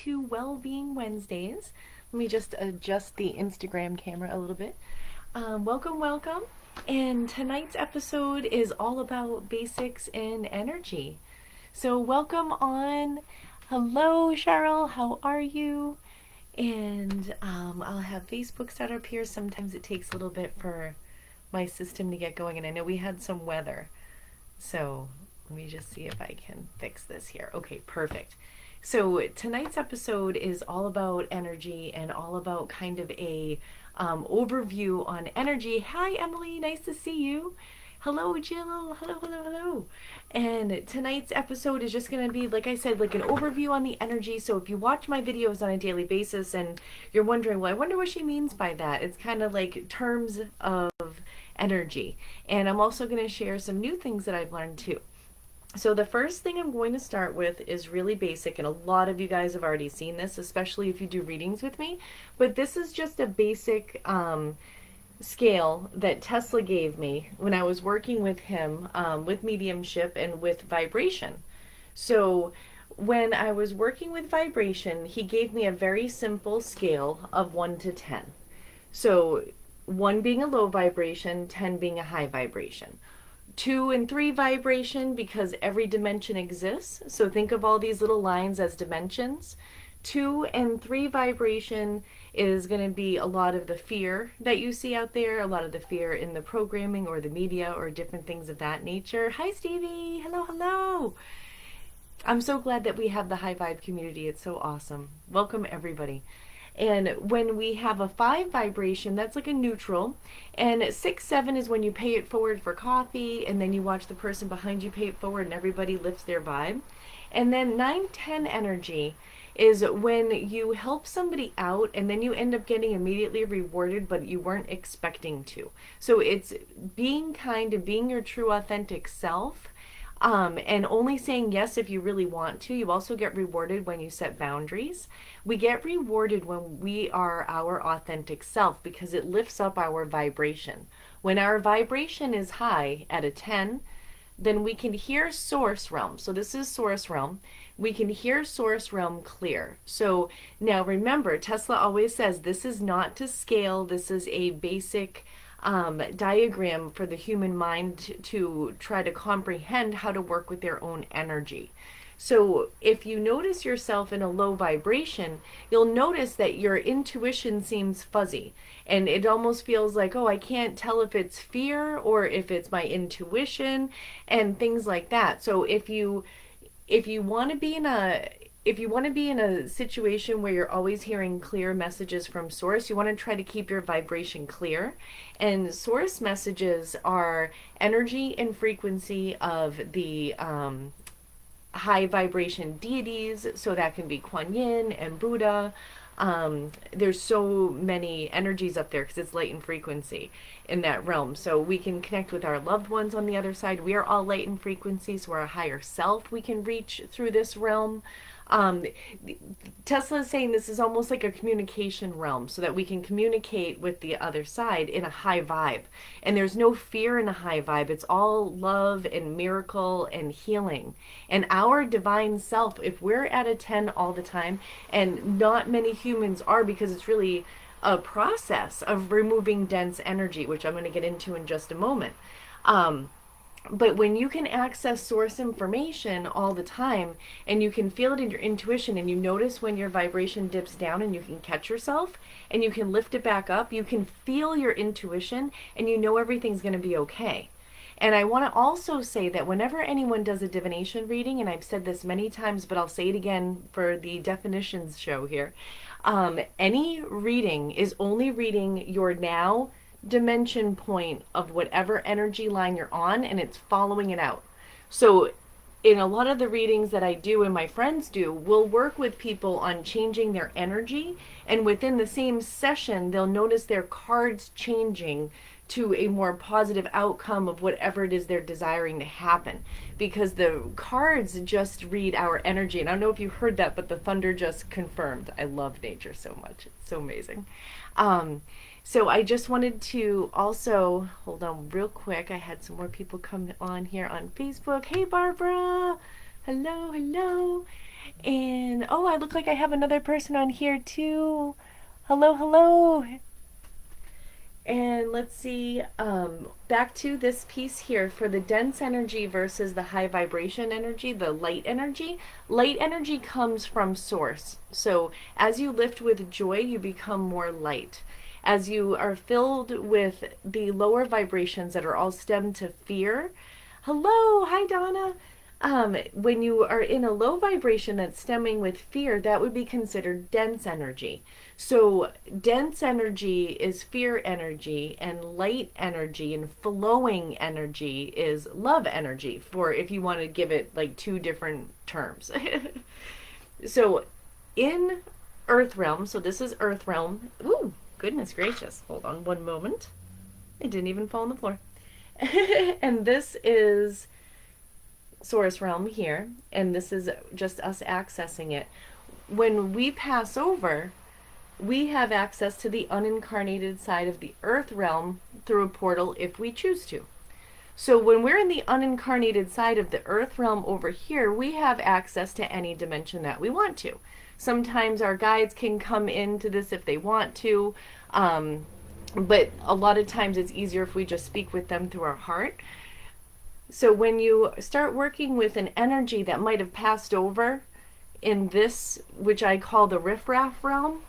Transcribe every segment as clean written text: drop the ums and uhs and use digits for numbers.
to Wellbeing Wednesdays. Let me just adjust the Instagram camera a little bit. Welcome. And tonight's episode is all about basics in energy. So, welcome on. Hello, Cheryl. How are you? And I'll have Facebook set up here. Sometimes it takes a little bit for my system to get going, and I know we had some weather. So, let me just see if I can fix this here. Okay, perfect. So tonight's episode is all about energy and all about kind of a overview on energy. Hi, Emily. Nice to see you. Hello, Jill. Hello. And tonight's episode is just going to be, like I said, like an overview on the energy. So if you watch my videos on a daily basis and you're wondering, well, I wonder what she means by that, it's kind of like terms of energy. And I'm also going to share some new things that I've learned too. So the first thing I'm going to start with is really basic, and a lot of you guys have already seen this, especially if you do readings with me, but this is just a basic scale that Tesla gave me when I was working with him with mediumship and with vibration. So when I was working with vibration, he gave me a very simple scale of 1 to 10. So 1 being a low vibration, 10 being a high vibration. 2 and 3 vibration, because every dimension exists. So think of all these little lines as dimensions. 2 and 3 vibration is going to be a lot of the fear that you see out there, a lot of the fear in the programming or the media or different things of that nature. Hi, Stevie. Hello. I'm so glad that we have the high vibe community. It's so awesome. Welcome, everybody. And when we have a 5 vibration, that's like a neutral. And 6, 7 is when you pay it forward for coffee, and then you watch the person behind you pay it forward, and everybody lifts their vibe. And then 9, 10 energy is when you help somebody out, and then you end up getting immediately rewarded, but you weren't expecting to. So it's being kind and being your true authentic self. And only saying yes if you really want to. You also get rewarded when you set boundaries. We get rewarded when we are our authentic self because it lifts up our vibration. When our vibration is high at a 10, then we can hear source realm. So this is source realm. We can hear source realm clear. So now remember, Tesla always says this is not to scale. This is a basic diagram for the human mind to try to comprehend how to work with their own energy. So if you notice yourself in a low vibration, you'll notice that your intuition seems fuzzy, and it almost feels like, oh, I can't tell if it's fear or if it's my intuition and things like that. So if you want to be in a situation where you're always hearing clear messages from source, you want to try to keep your vibration clear. And source messages are energy and frequency of the high vibration deities. So that can be Kuan Yin and Buddha. There's so many energies up there because it's light and frequency in that realm. So we can connect with our loved ones on the other side. We are all light and frequency, so our higher self we can reach through this realm. Um, Tesla is saying this is almost like a communication realm so that we can communicate with the other side in a high vibe. And there's no fear in a high vibe. It's all love and miracle and healing. And our divine self, if we're at a 10 all the time, and not many humans are because it's really a process of removing dense energy, which I'm going to get into in just a moment. But when you can access source information all the time and you can feel it in your intuition and you notice when your vibration dips down and you can catch yourself and you can lift it back up, you can feel your intuition and you know everything's going to be okay. And I want to also say that whenever anyone does a divination reading, and I've said this many times, but I'll say it again for the definitions show here, any reading is only reading your now dimension point of whatever energy line you're on, and it's following it out. So in a lot of the readings that I do and my friends do, we'll work with people on changing their energy, and within the same session they'll notice their cards changing to a more positive outcome of whatever it is they're desiring to happen, because the cards just read our energy. And I don't know if you heard that, but the thunder just confirmed. I love nature so much. It's so amazing. So I just wanted to also, hold on real quick, I had some more people come on here on Facebook. Hey, Barbara. Hello. And oh, I look like I have another person on here too. Hello, hello. And let's see, back to this piece here for the dense energy versus the high vibration energy, the light energy. Light energy comes from source. So as you lift with joy, you become more light. As you are filled with the lower vibrations that are all stemmed to fear. Hello, hi Donna. When you are in a low vibration that's stemming with fear, that would be considered dense energy. So, dense energy is fear energy, and light energy and flowing energy is love energy, for if you want to give it like two different terms. So, in Earth Realm, so this is Earth Realm. Ooh, goodness gracious. Hold on one moment. It didn't even fall on the floor. And this is Source Realm here, and this is just us accessing it. When we pass over, we have access to the unincarnated side of the Earth Realm through a portal if we choose to. So when we're in the unincarnated side of the Earth Realm over here, we have access to any dimension that we want to. Sometimes our guides can come into this if they want to, but a lot of times it's easier if we just speak with them through our heart. So when you start working with an energy that might have passed over in this, which I call the riffraff realm,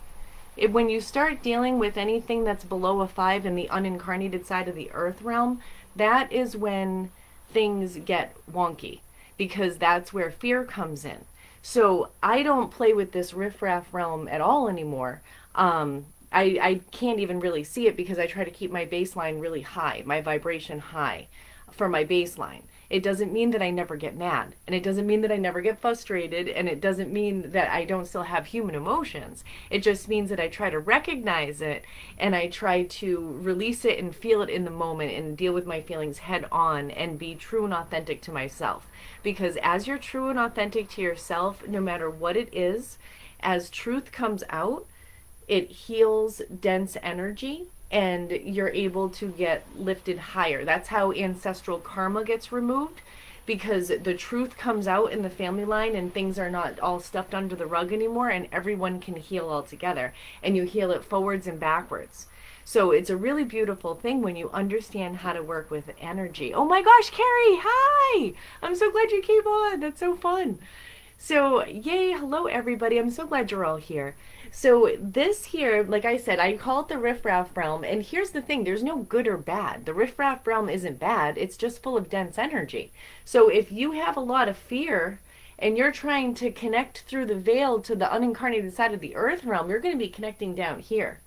when you start dealing with anything that's below a 5 in the unincarnated side of the Earth realm, that is when things get wonky, because that's where fear comes in. So I don't play with this riffraff realm at all anymore. I can't even really see it because I try to keep my baseline really high, my vibration high for my baseline. It doesn't mean that I never get mad, and it doesn't mean that I never get frustrated, and it doesn't mean that I don't still have human emotions. It just means that I try to recognize it, and I try to release it and feel it in the moment and deal with my feelings head on and be true and authentic to myself. Because as you're true and authentic to yourself, no matter what it is, as truth comes out, it heals dense energy, and you're able to get lifted higher. That's how ancestral karma gets removed, because the truth comes out in the family line and things are not all stuffed under the rug anymore, and everyone can heal all together, and you heal it forwards and backwards. So it's a really beautiful thing when you understand how to work with energy. Oh my gosh, Carrie, hi! I'm so glad you came on. That's so fun. So, yay, hello everybody. I'm so glad you're all here. So this here, like I said, I call it the riffraff realm, and here's the thing, there's no good or bad. The riffraff realm isn't bad, it's just full of dense energy. So if you have a lot of fear and you're trying to connect through the veil to the unincarnated side of the Earth realm, you're going to be connecting down here.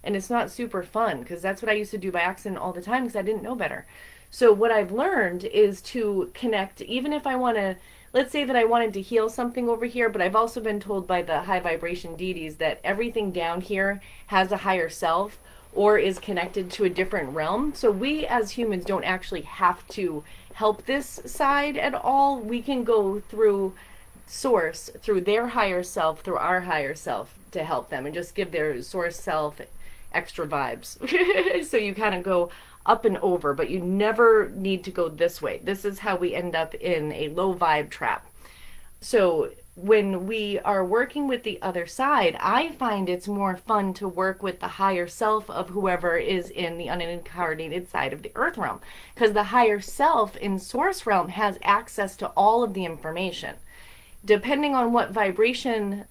And it's not super fun, because that's what I used to do by accident all the time because I didn't know better. So what I've learned is to connect, even if I want to, let's say that I wanted to heal something over here, but I've also been told by the high vibration deities that everything down here has a higher self or is connected to a different realm. So we as humans don't actually have to help this side at all. We can go through source, through their higher self, through our higher self to help them and just give their source self extra vibes. So you kind of go up and over, but you never need to go this way. This is how we end up in a low vibe trap. So when we are working with the other side, I find it's more fun to work with the higher self of whoever is in the unincarnated side of the Earth realm, because the higher self in Source realm has access to all of the information. Depending on what vibration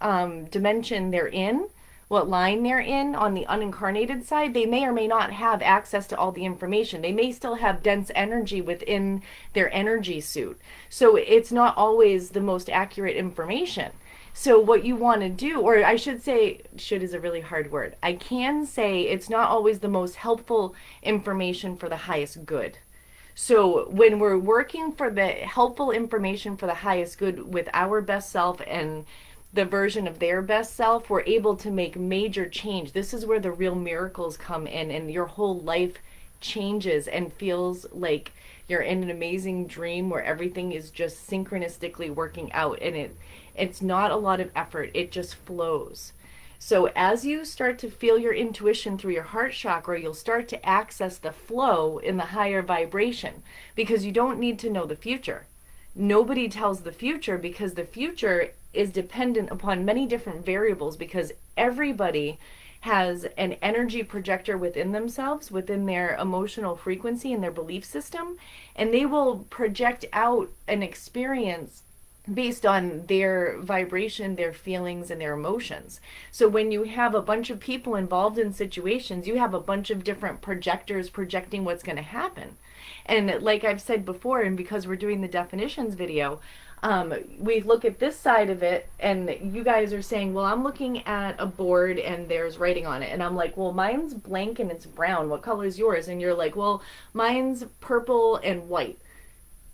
dimension they're in, what line they're in on the unincarnated side, they may or may not have access to all the information. They may still have dense energy within their energy suit. So it's not always the most accurate information. So what you want to do, or I should say, should is a really hard word. I can say it's not always the most helpful information for the highest good. So when we're working for the helpful information for the highest good with our best self and the version of their best self, we're able to make major change. This is where the real miracles come in, and your whole life changes and feels like you're in an amazing dream where everything is just synchronistically working out, and it's not a lot of effort, it just flows. So as you start to feel your intuition through your heart chakra, you'll start to access the flow in the higher vibration, because you don't need to know the future. Nobody tells the future, because the future is dependent upon many different variables, because everybody has an energy projector within themselves, within their emotional frequency and their belief system, and they will project out an experience based on their vibration, their feelings, and their emotions. So when you have a bunch of people involved in situations, you have a bunch of different projectors projecting what's going to happen. And like I've said before, and because we're doing the definitions video, we look at this side of it, and you guys are saying, well, I'm looking at a board and there's writing on it. And I'm like, well, mine's blank and it's brown. What color is yours? And you're like, well, mine's purple and white.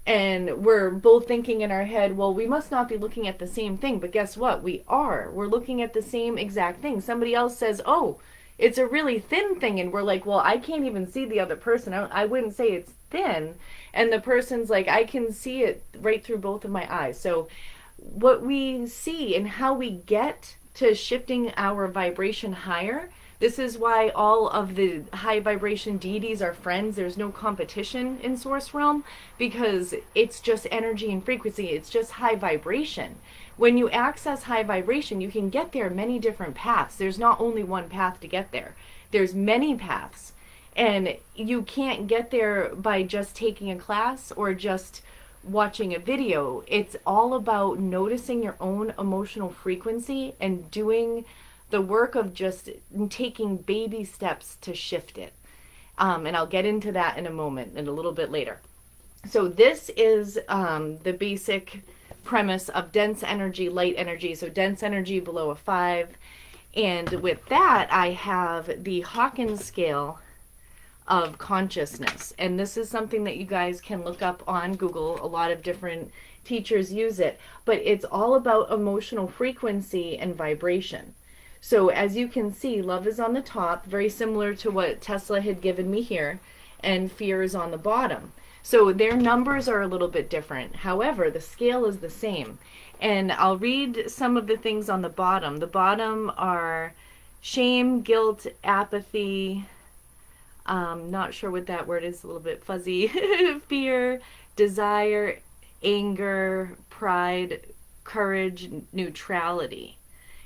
And we're both thinking in our head, well, we must not be looking at the same thing. But guess what? We are. We're looking at the same exact thing. Somebody else says, oh, it's a really thin thing. And we're like, well, I can't even see the other person. I wouldn't say it's thin. And the person's like, I can see it right through both of my eyes. So what we see and how we get to shifting our vibration higher, this is why all of the high vibration deities are friends. There's no competition in Source Realm, because it's just energy and frequency. It's just high vibration. When you access high vibration, you can get there many different paths. There's not only one path to get there. There's many paths. And you can't get there by just taking a class or just watching a video. It's all about noticing your own emotional frequency and doing the work of just taking baby steps to shift it. And I'll get into that in a moment and a little bit later. So this is the basic premise of dense energy, light energy. So dense energy below a 5. And with that, I have the Hawkins scale of consciousness. And this is something that you guys can look up on Google. A lot of different teachers use it. But it's all about emotional frequency and vibration. So as you can see, love is on the top, very similar to what Tesla had given me here, and fear is on the bottom. So their numbers are a little bit different. However, the scale is the same. And I'll read some of the things on the bottom. The bottom are shame, guilt, apathy, not sure what that word is, a little bit fuzzy, fear, desire, anger, pride, courage, neutrality.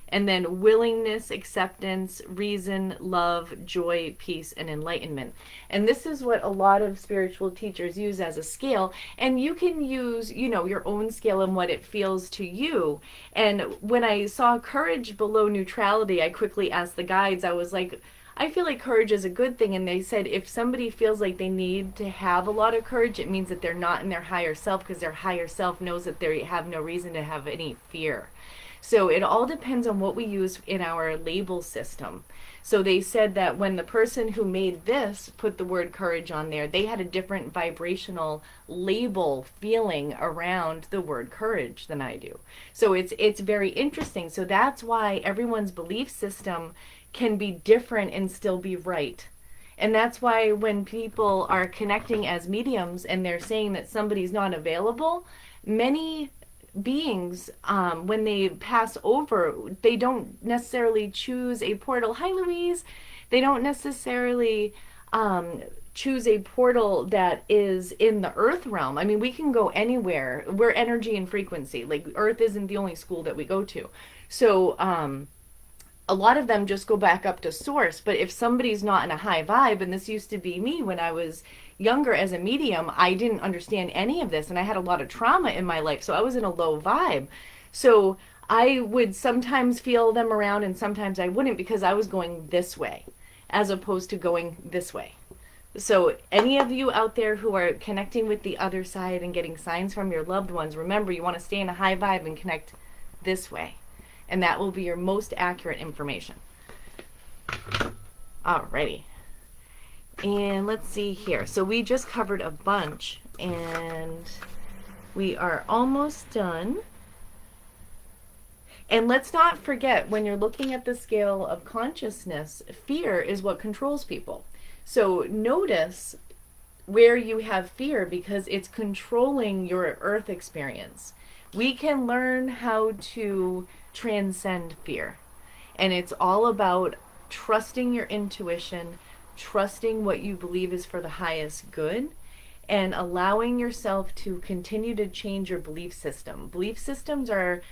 And then willingness, acceptance, reason, love, joy, peace, and enlightenment. And this is what a lot of spiritual teachers use as a scale. And you can use, your own scale and what it feels to you. And when I saw courage below neutrality, I quickly asked the guides, I was like, I feel like courage is a good thing. And they said if somebody feels like they need to have a lot of courage, it means that they're not in their higher self, because their higher self knows that they have no reason to have any fear. So it all depends on what we use in our label system. So they said that when the person who made this put the word courage on there, they had a different vibrational label feeling around the word courage than I do. So it's very interesting. So that's why everyone's belief system can be different and still be right. And that's why when people are connecting as mediums and they're saying that somebody's not available, many beings, when they pass over, they don't necessarily choose a portal. Hi, Louise. They don't necessarily choose a portal that is in the earth realm. I mean, we can go anywhere. We're energy and frequency. Like, earth isn't the only school that we go to. So a lot of them just go back up to source. But if somebody's not in a high vibe, and this used to be me when I was younger as a medium, I didn't understand any of this, and I had a lot of trauma in my life, so I was in a low vibe. So I would sometimes feel them around and sometimes I wouldn't, because I was going this way as opposed to going this way. So any of you out there who are connecting with the other side and getting signs from your loved ones, remember, you want to stay in a high vibe and connect this way, and that will be your most accurate information. Alrighty. And let's see here. So we just covered a bunch and we are almost done. And let's not forget, when you're looking at the scale of consciousness, fear is what controls people. So notice where you have fear, because it's controlling your earth experience. We can learn how to transcend fear. And it's all about trusting your intuition, trusting what you believe is for the highest good, and allowing yourself to continue to change your belief system. Belief systems are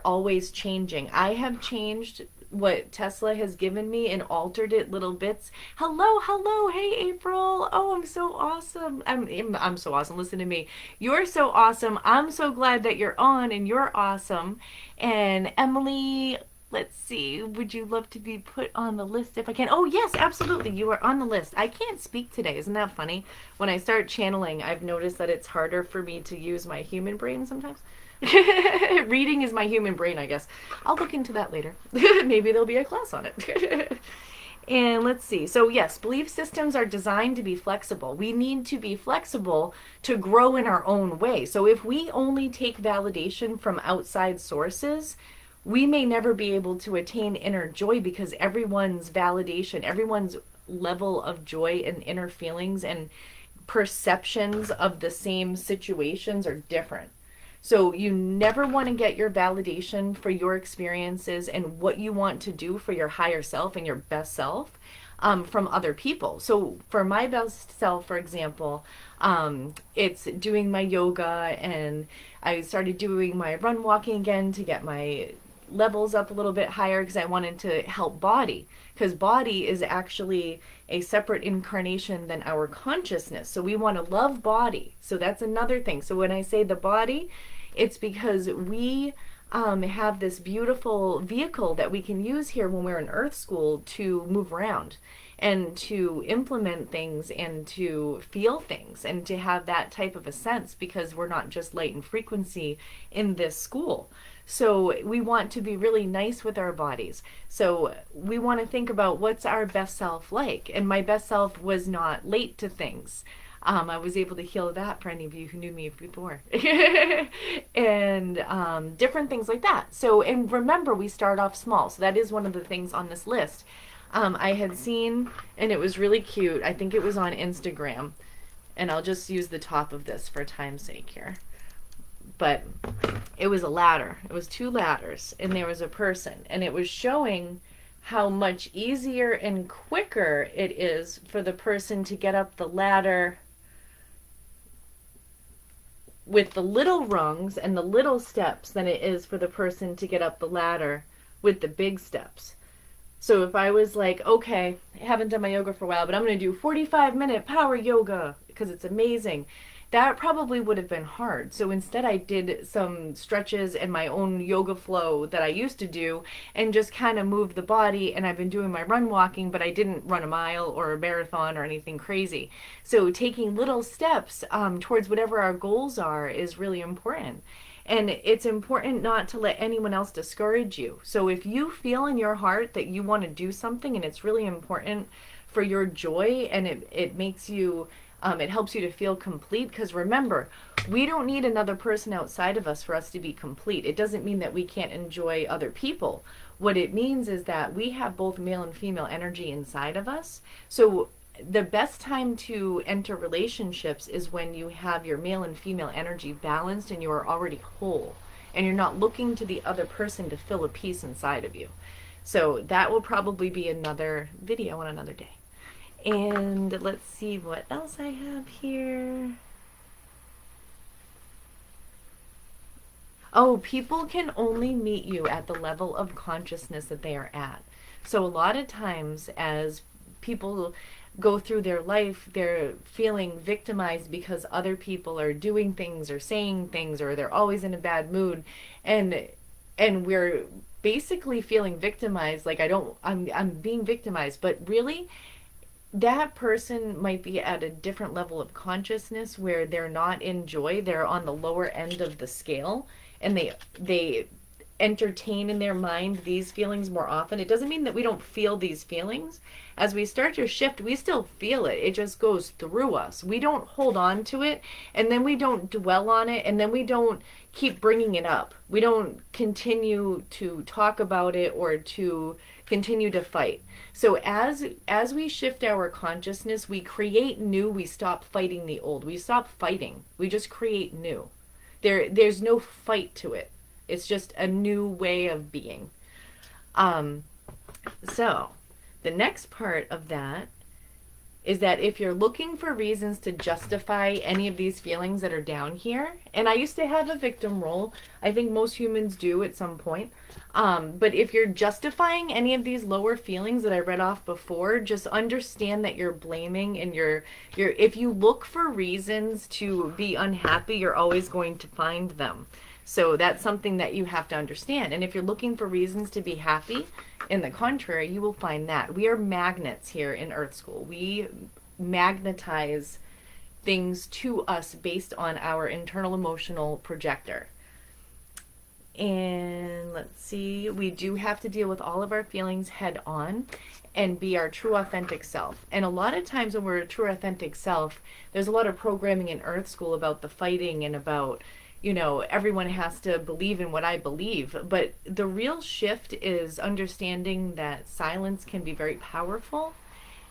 always changing. I have changed what Tesla has given me and altered it little bits. Hello, hey April. Oh, I'm so awesome. I'm so awesome. Listen to me. You're so awesome. I'm so glad that you're on and you're awesome. And Emily, let's see, would you love to be put on the list if I can? Oh, yes, absolutely. You are on the list. I can't speak today. Isn't that funny? When I start channeling, I've noticed that it's harder for me to use my human brain sometimes. Reading is my human brain, I guess. I'll look into that later. Maybe there'll be a class on it. And let's see. So, yes, belief systems are designed to be flexible. We need to be flexible to grow in our own way. So, if we only take validation from outside sources, we may never be able to attain inner joy because everyone's validation, everyone's level of joy and inner feelings and perceptions of the same situations are different. So you never want to get your validation for your experiences and what you want to do for your higher self and your best self from other people. So for my best self, for example, it's doing my yoga, and I started doing my run walking again to get my levels up a little bit higher because I wanted to help body, because body is actually a separate incarnation than our consciousness. So we want to love body. So that's another thing. So when I say the body, it's because we have this beautiful vehicle that we can use here when we're in Earth School to move around and to implement things and to feel things and to have that type of a sense, because we're not just light and frequency in this school. So we want to be really nice with our bodies. So we want to think about what's our best self like. And my best self was not late to things. I was able to heal that for any of you who knew me before. And different things like that. So, and remember, we start off small. So that is one of the things on this list. I had seen, and it was really cute. I think it was on Instagram. And I'll just use the top of this for time's sake here. But it was a ladder. It was 2 ladders. And there was a person. And it was showing how much easier and quicker it is for the person to get up the ladder with the little rungs and the little steps than it is for the person to get up the ladder with the big steps. So if I was like, okay, I haven't done my yoga for a while, but I'm going to do 45-minute power yoga because it's amazing, that probably would have been hard. So instead I did some stretches and my own yoga flow that I used to do and just kind of moved the body, and I've been doing my run walking, but I didn't run a mile or a marathon or anything crazy. So taking little steps towards whatever our goals are is really important. And it's important not to let anyone else discourage you. So if you feel in your heart that you want to do something and it's really important for your joy, and it makes you it helps you to feel complete, because remember, we don't need another person outside of us for us to be complete. It doesn't mean that we can't enjoy other people. What it means is that we have both male and female energy inside of us. So the best time to enter relationships is when you have your male and female energy balanced and you are already whole and you're not looking to the other person to fill a piece inside of you. So that will probably be another video on another day. And let's see what else I have here. Oh, people can only meet you at the level of consciousness that they are at. So a lot of times as people go through their life, they're feeling victimized because other people are doing things or saying things, or they're always in a bad mood. And we're basically feeling victimized, like I'm being victimized, but really that person might be at a different level of consciousness where they're not in joy. They're on the lower end of the scale, and they entertain in their mind these feelings more often. It doesn't mean that we don't feel these feelings. As we start to shift, we still feel it. It just goes through us. We don't hold on to it, and then we don't dwell on it, and then we don't keep bringing it up. We don't continue to talk about it or to continue to fight. So as we shift our consciousness, we create new. We stop fighting the old. We stop fighting. We just create new. There's no fight to it. It's just a new way of being. So the next part of that is that if you're looking for reasons to justify any of these feelings that are down here, and I used to have a victim role, I think most humans do at some point, but if you're justifying any of these lower feelings that I read off before, just understand that you're blaming, and if you look for reasons to be unhappy, you're always going to find them. So that's something that you have to understand. And if you're looking for reasons to be happy, in the contrary, you will find that. We are magnets here in Earth School. We magnetize things to us based on our internal emotional projector. And let's see, we do have to deal with all of our feelings head on and be our true authentic self. And a lot of times when we're a true authentic self, there's a lot of programming in Earth School about the fighting and about, you know, everyone has to believe in what I believe. But the real shift is understanding that silence can be very powerful,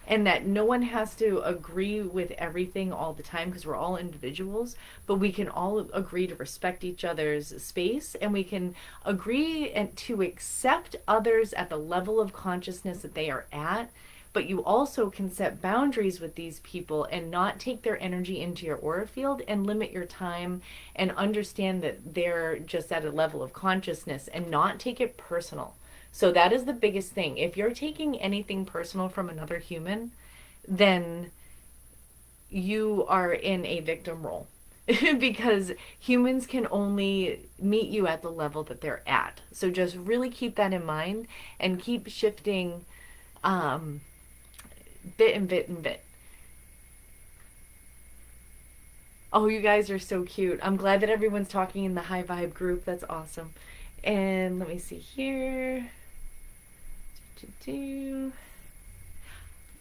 and that no one has to agree with everything all the time, because we're all individuals, but we can all agree to respect each other's space, and we can agree and to accept others at the level of consciousness that they are at. But you also can set boundaries with these people and not take their energy into your aura field, and limit your time, and understand that they're just at a level of consciousness, and not take it personal. So that is the biggest thing. If you're taking anything personal from another human, then you are in a victim role. Because humans can only meet you at the level that they're at. So just really keep that in mind, and keep shifting bit and bit and bit. Oh, you guys are so cute. I'm glad that everyone's talking in the high vibe group. That's awesome. And let me see here.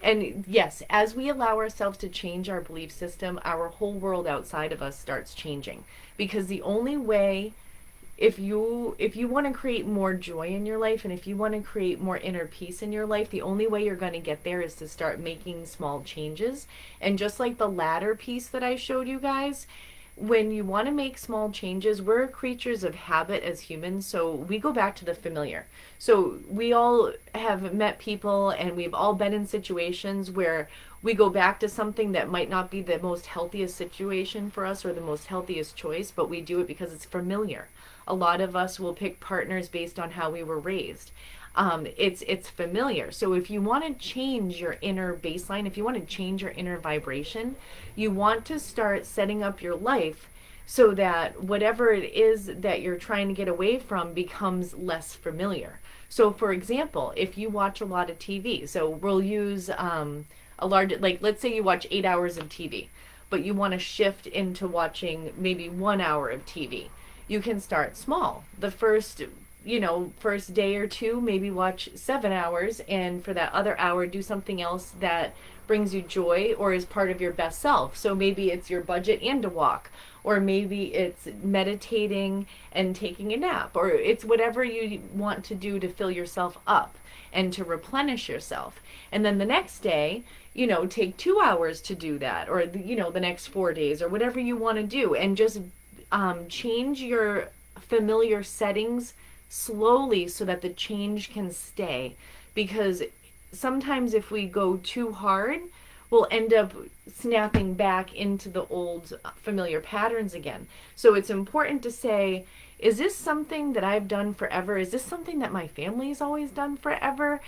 And yes, as we allow ourselves to change our belief system, our whole world outside of us starts changing. Because the only way, if you want to create more joy in your life, and if you want to create more inner peace in your life, the only way you're going to get there is to start making small changes. And just like the ladder piece that I showed you guys, when you want to make small changes, we're creatures of habit as humans, so we go back to the familiar. So we all have met people, and we've all been in situations where we go back to something that might not be the most healthiest situation for us, or the most healthiest choice, but we do it because it's familiar. A lot of us will pick partners based on how we were raised. It's familiar. So if you want to change your inner baseline, if you want to change your inner vibration, you want to start setting up your life so that whatever it is that you're trying to get away from becomes less familiar. So for example, if you watch a lot of TV, so we'll use a large, like let's say you watch 8 hours of TV, but you want to shift into watching maybe 1 hour of TV. You can start small. The first day or two, maybe watch 7 hours, and for that other hour, do something else that brings you joy or is part of your best self. So maybe it's your budget and a walk, or maybe it's meditating and taking a nap, or it's whatever you want to do to fill yourself up and to replenish yourself. And then the next day, take 2 hours to do that, or the next 4 days, or whatever you want to do, and just change your familiar settings slowly so that the change can stay. Because sometimes if we go too hard, we'll end up snapping back into the old familiar patterns again. So it's important to say, is this something that I've done forever? Is this something that my family's always done forever?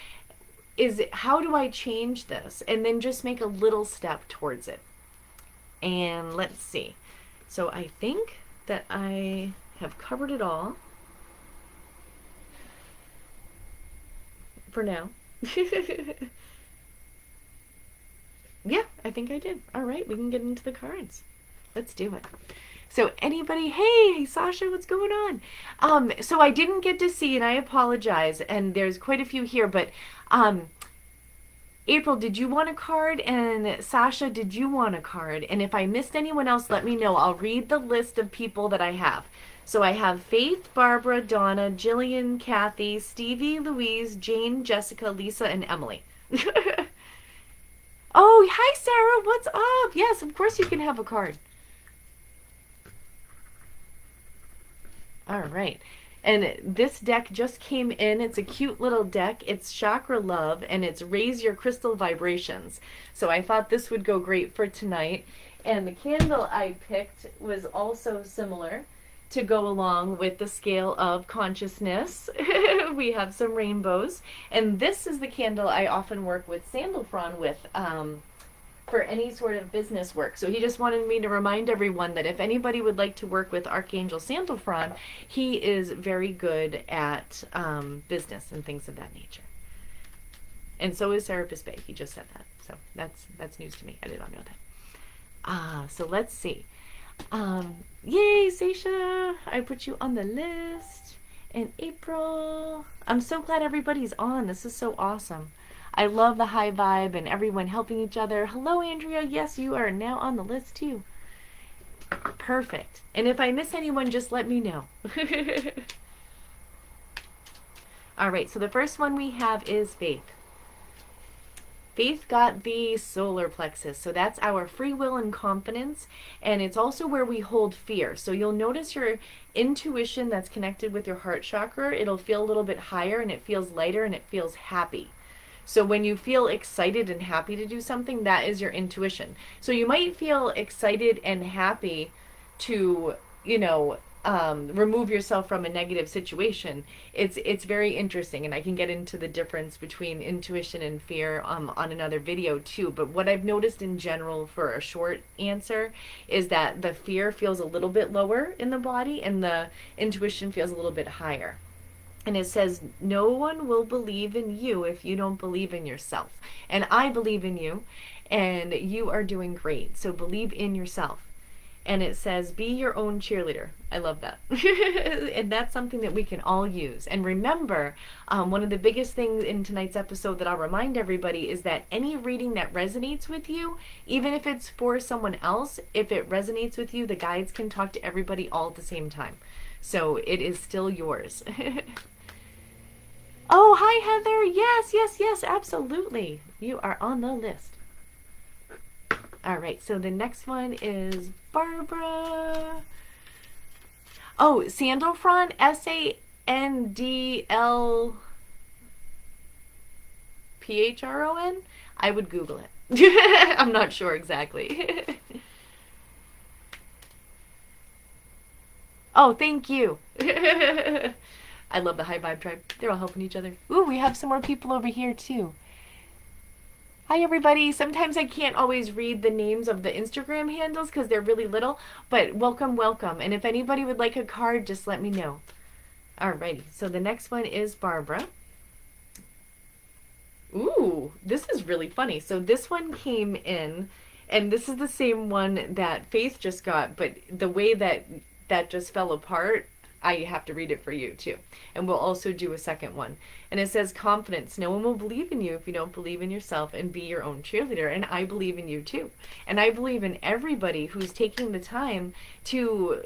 How do I change this? And then just make a little step towards it. And let's see. So I think that I have covered it all for now. Yeah, I think I did. All right, we can get into the cards. Let's do it. So anybody, hey Sasha, what's going on? So I didn't get to see, and I apologize, and there's quite a few here, but April, did you want a card? And Sasha, did you want a card? And if I missed anyone else, let me know. I'll read the list of people that I have. So I have Faith, Barbara, Donna, Jillian, Kathy, Stevie, Louise, Jane, Jessica, Lisa, and Emily. Oh, hi Sarah, what's up? Yes, of course you can have a card. All right. And this deck just came in. It's a cute little deck. It's Chakra Love, and it's Raise Your Crystal Vibrations. So I thought this would go great for tonight. And the candle I picked was also similar to go along with the scale of consciousness. We have some rainbows. And this is the candle I often work with Sandalphon with, for any sort of business work. So he just wanted me to remind everyone that if anybody would like to work with Archangel Sandalphon, he is very good at business and things of that nature. And so is Serapis Bey. He just said that. So that's news to me. I did not know that. So let's see. Yay, Seisha! I put you on the list. And April. I'm so glad everybody's on. This is so awesome. I love the high vibe and everyone helping each other. Hello, Andrea. Yes, you are now on the list too. Perfect. And if I miss anyone, just let me know. All right, so the first one we have is Faith. Faith got the solar plexus, so that's our free will and confidence, and it's also where we hold fear. So you'll notice your intuition that's connected with your heart chakra, it'll feel a little bit higher and it feels lighter and it feels happy. So when you feel excited and happy to do something, that is your intuition. So you might feel excited and happy to, remove yourself from a negative situation. It's very interesting, and I can get into the difference between intuition and fear on another video too. But what I've noticed in general for a short answer is that the fear feels a little bit lower in the body and the intuition feels a little bit higher. And it says, no one will believe in you if you don't believe in yourself. And I believe in you, and you are doing great. So believe in yourself. And it says, be your own cheerleader. I love that. And that's something that we can all use. And remember, one of the biggest things in tonight's episode that I'll remind everybody is that any reading that resonates with you, even if it's for someone else, if it resonates with you, the guides can talk to everybody all at the same time. So it is still yours. Oh, hi, Heather. Yes, absolutely. You are on the list. All right, so the next one is Barbara. Oh, Sandalphon, Sandlphron? I would Google it. I'm not sure exactly. Oh, thank you. I love the High Vibe Tribe. They're all helping each other. Ooh, we have some more people over here too. Hi everybody. Sometimes I can't always read the names of the Instagram handles because they're really little, but welcome. And if anybody would like a card, just let me know. Alrighty, so the next one is Barbara. Ooh, this is really funny. So this one came in, and this is the same one that Faith just got, but the way that just fell apart, I have to read it for you too. And we'll also do a second one. And it says, confidence. No one will believe in you if you don't believe in yourself, and be your own cheerleader. And I believe in you too. And I believe in everybody who's taking the time to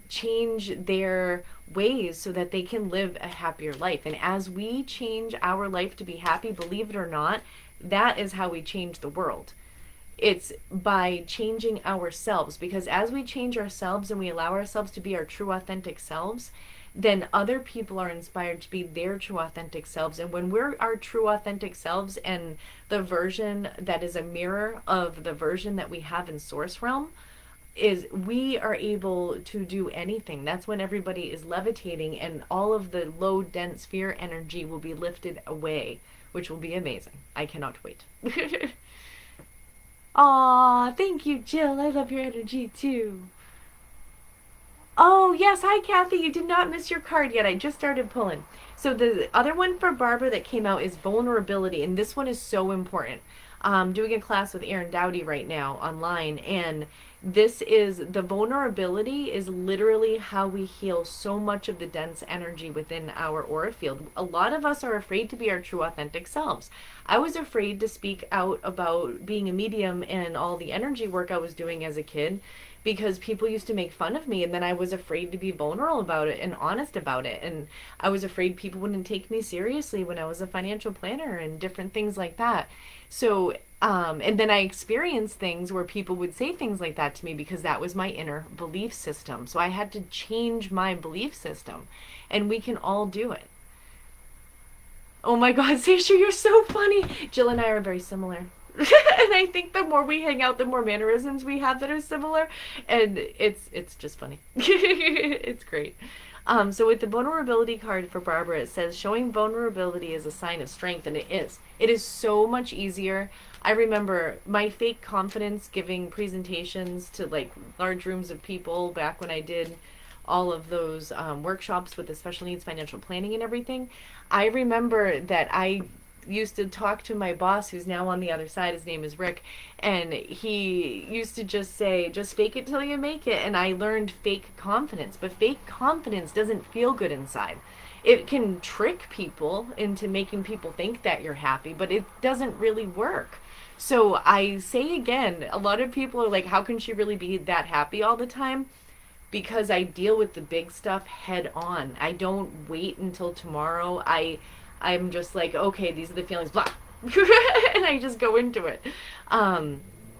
change their ways so that they can live a happier life. And as we change our life to be happy, believe it or not, that is how we change the world. It's by changing ourselves, because as we change ourselves and we allow ourselves to be our true authentic selves, then other people are inspired to be their true authentic selves. And when we're our true authentic selves and the version that is a mirror of the version that we have in Source Realm, is we are able to do anything. That's when everybody is levitating and all of the low dense fear energy will be lifted away, which will be amazing. I cannot wait. Aw, thank you, Jill. I love your energy too. Oh, yes. Hi, Kathy. You did not miss your card yet. I just started pulling. So the other one for Barbara that came out is vulnerability. And this one is so important. I'm doing a class with Erin Dowdy right now online. And this is, the vulnerability is literally how we heal so much of the dense energy within our aura field. A lot of us are afraid to be our true authentic selves. I was afraid to speak out about being a medium and all the energy work I was doing as a kid because people used to make fun of me, and then I was afraid to be vulnerable about it and honest about it. And I was afraid people wouldn't take me seriously when I was a financial planner and different things like that. So And then I experienced things where people would say things like that to me because that was my inner belief system. So I had to change my belief system. And we can all do it. Oh my God, Sasha, you're so funny. Jill and I are very similar. And I think the more we hang out, the more mannerisms we have that are similar. And it's just funny. It's great. So with the vulnerability card for Barbara, it says showing vulnerability is a sign of strength, and it is. It is so much easier. I remember my fake confidence giving presentations to like large rooms of people back when I did all of those workshops with the special needs financial planning and everything. I remember that I used to talk to my boss, who's now on the other side. His name is Rick, and he used to just say, just fake it till you make it. And I learned fake confidence, but fake confidence doesn't feel good inside. It can trick people into making people think that you're happy, but it doesn't really work. So I say again, a lot of people are like, how can she really be that happy all the time? Because I deal with the big stuff head on. I don't wait until tomorrow. I'm just like, okay, these are the feelings, blah. And I just go into it. And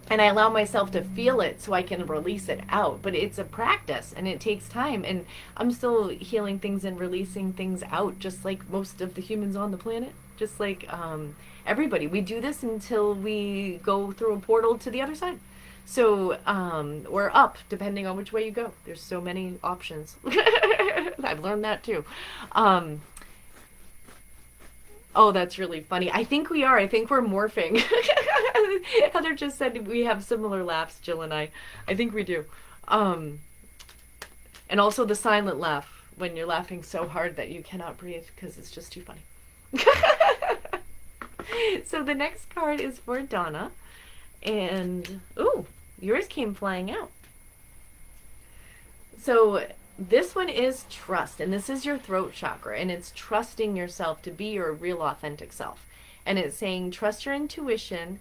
I allow myself to feel it so I can release it out. But it's a practice and it takes time. And I'm still healing things and releasing things out, just like most of the humans on the planet. Just like everybody. We do this until we go through a portal to the other side. So, or up, depending on which way you go. There's so many options. I've learned that too. Oh, that's really funny. I think we are. I think we're morphing. Heather just said we have similar laughs, Jill and I. I think we do. And also the silent laugh, when you're laughing so hard that you cannot breathe because it's just too funny. So the next card is for Donna. And, ooh, yours came flying out. So this one is trust, and this is your throat chakra, and it's trusting yourself to be your real authentic self. And it's saying trust your intuition.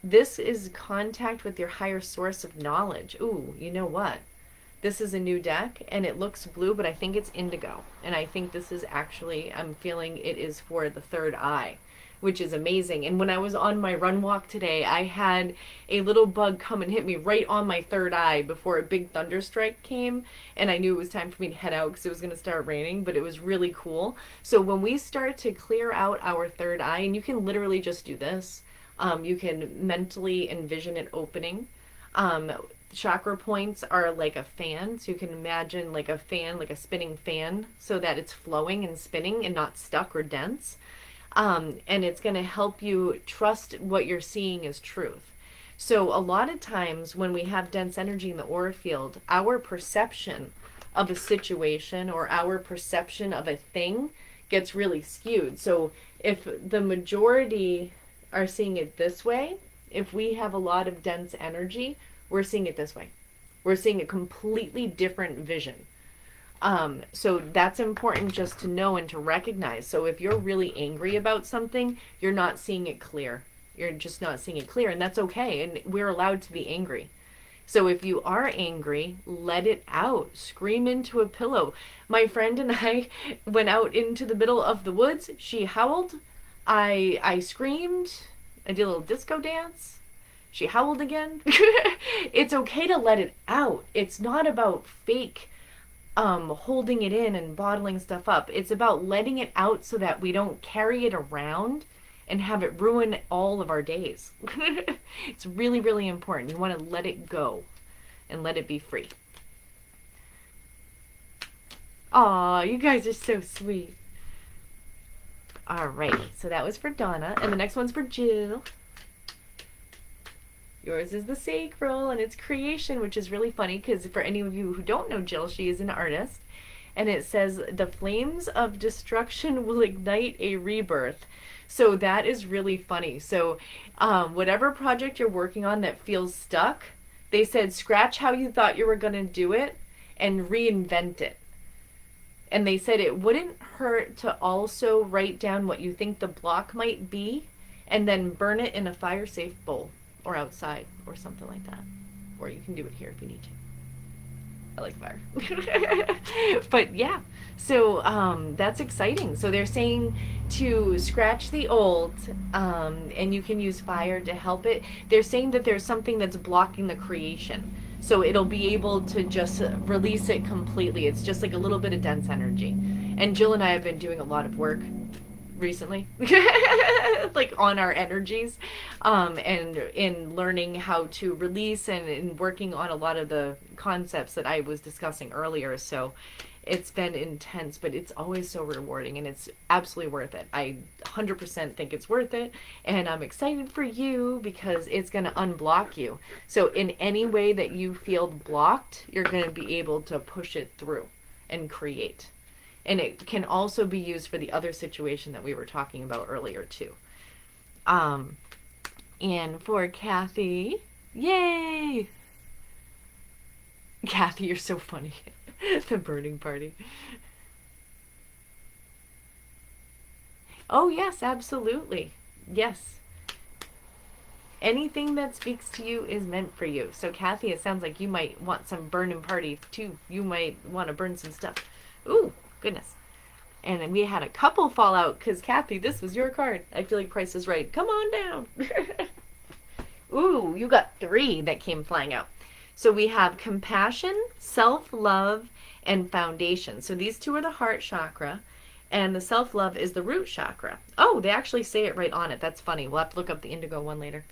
This is contact with your higher source of knowledge. Ooh, you know what? This is a new deck, and it looks blue, but I think it's indigo. And I think this is actually, I'm feeling it is for the third eye, which is amazing. And when I was on my run walk today, I had a little bug come and hit me right on my third eye before a big thunder strike came, and I knew it was time for me to head out because it was going to start raining, but it was really cool. So when we start to clear out our third eye, and you can literally just do this, you can mentally envision it opening. Chakra points are like a fan, so you can imagine like a fan, like a spinning fan, so that it's flowing and spinning and not stuck or dense. And it's going to help you trust what you're seeing is truth. So a lot of times when we have dense energy in the aura field, our perception of a situation or our perception of a thing gets really skewed. So if the majority are seeing it this way, if we have a lot of dense energy, we're seeing it this way. We're seeing a completely different vision. So that's important just to know and to recognize. So if you're really angry about something, you're not seeing it clear. You're just not seeing it clear, and that's okay. And we're allowed to be angry. So if you are angry, let it out. Scream into a pillow. My friend and I went out into the middle of the woods. She howled. I screamed. I did a little disco dance. She howled again. It's okay to let it out. It's not about fake holding it in and bottling stuff up. It's about letting it out so that we don't carry it around and have it ruin all of our days. It's really, really important. You want to let it go and let it be free. Aw, you guys are so sweet. All right, so that was for Donna, and the next one's for Jill. Yours is the sacral, and it's creation, which is really funny because for any of you who don't know Jill, she is an artist. And it says, the flames of destruction will ignite a rebirth. So that is really funny. So whatever project you're working on that feels stuck, they said scratch how you thought you were going to do it and reinvent it. And they said it wouldn't hurt to also write down what you think the block might be and then burn it in a fire-safe bowl or outside or something like that. Or you can do it here if you need to. I like fire. But yeah, so that's exciting. So they're saying to scratch the old, and you can use fire to help it. They're saying that there's something that's blocking the creation. So it'll be able to just release it completely. It's just like a little bit of dense energy. And Jill and I have been doing a lot of work recently like on our energies, and in learning how to release and in working on a lot of the concepts that I was discussing earlier. So it's been intense, but it's always so rewarding and it's absolutely worth it. I 100% think it's worth it, and I'm excited for you because it's going to unblock you. So in any way that you feel blocked, you're going to be able to push it through and create. And it can also be used for the other situation that we were talking about earlier too. And for Kathy, yay! Kathy, you're so funny. The burning party. Oh yes, absolutely. Yes. Anything that speaks to you is meant for you. So Kathy, it sounds like you might want some burning party too. You might want to burn some stuff. Ooh, goodness. And then we had a couple fall out because Kathy, this was your card. I feel like Price is Right. Come on down. Ooh, you got 3 that came flying out. So we have compassion, self-love, and foundation. So these 2 are the heart chakra, and the self-love is the root chakra. Oh, they actually say it right on it. That's funny. We'll have to look up the indigo one later.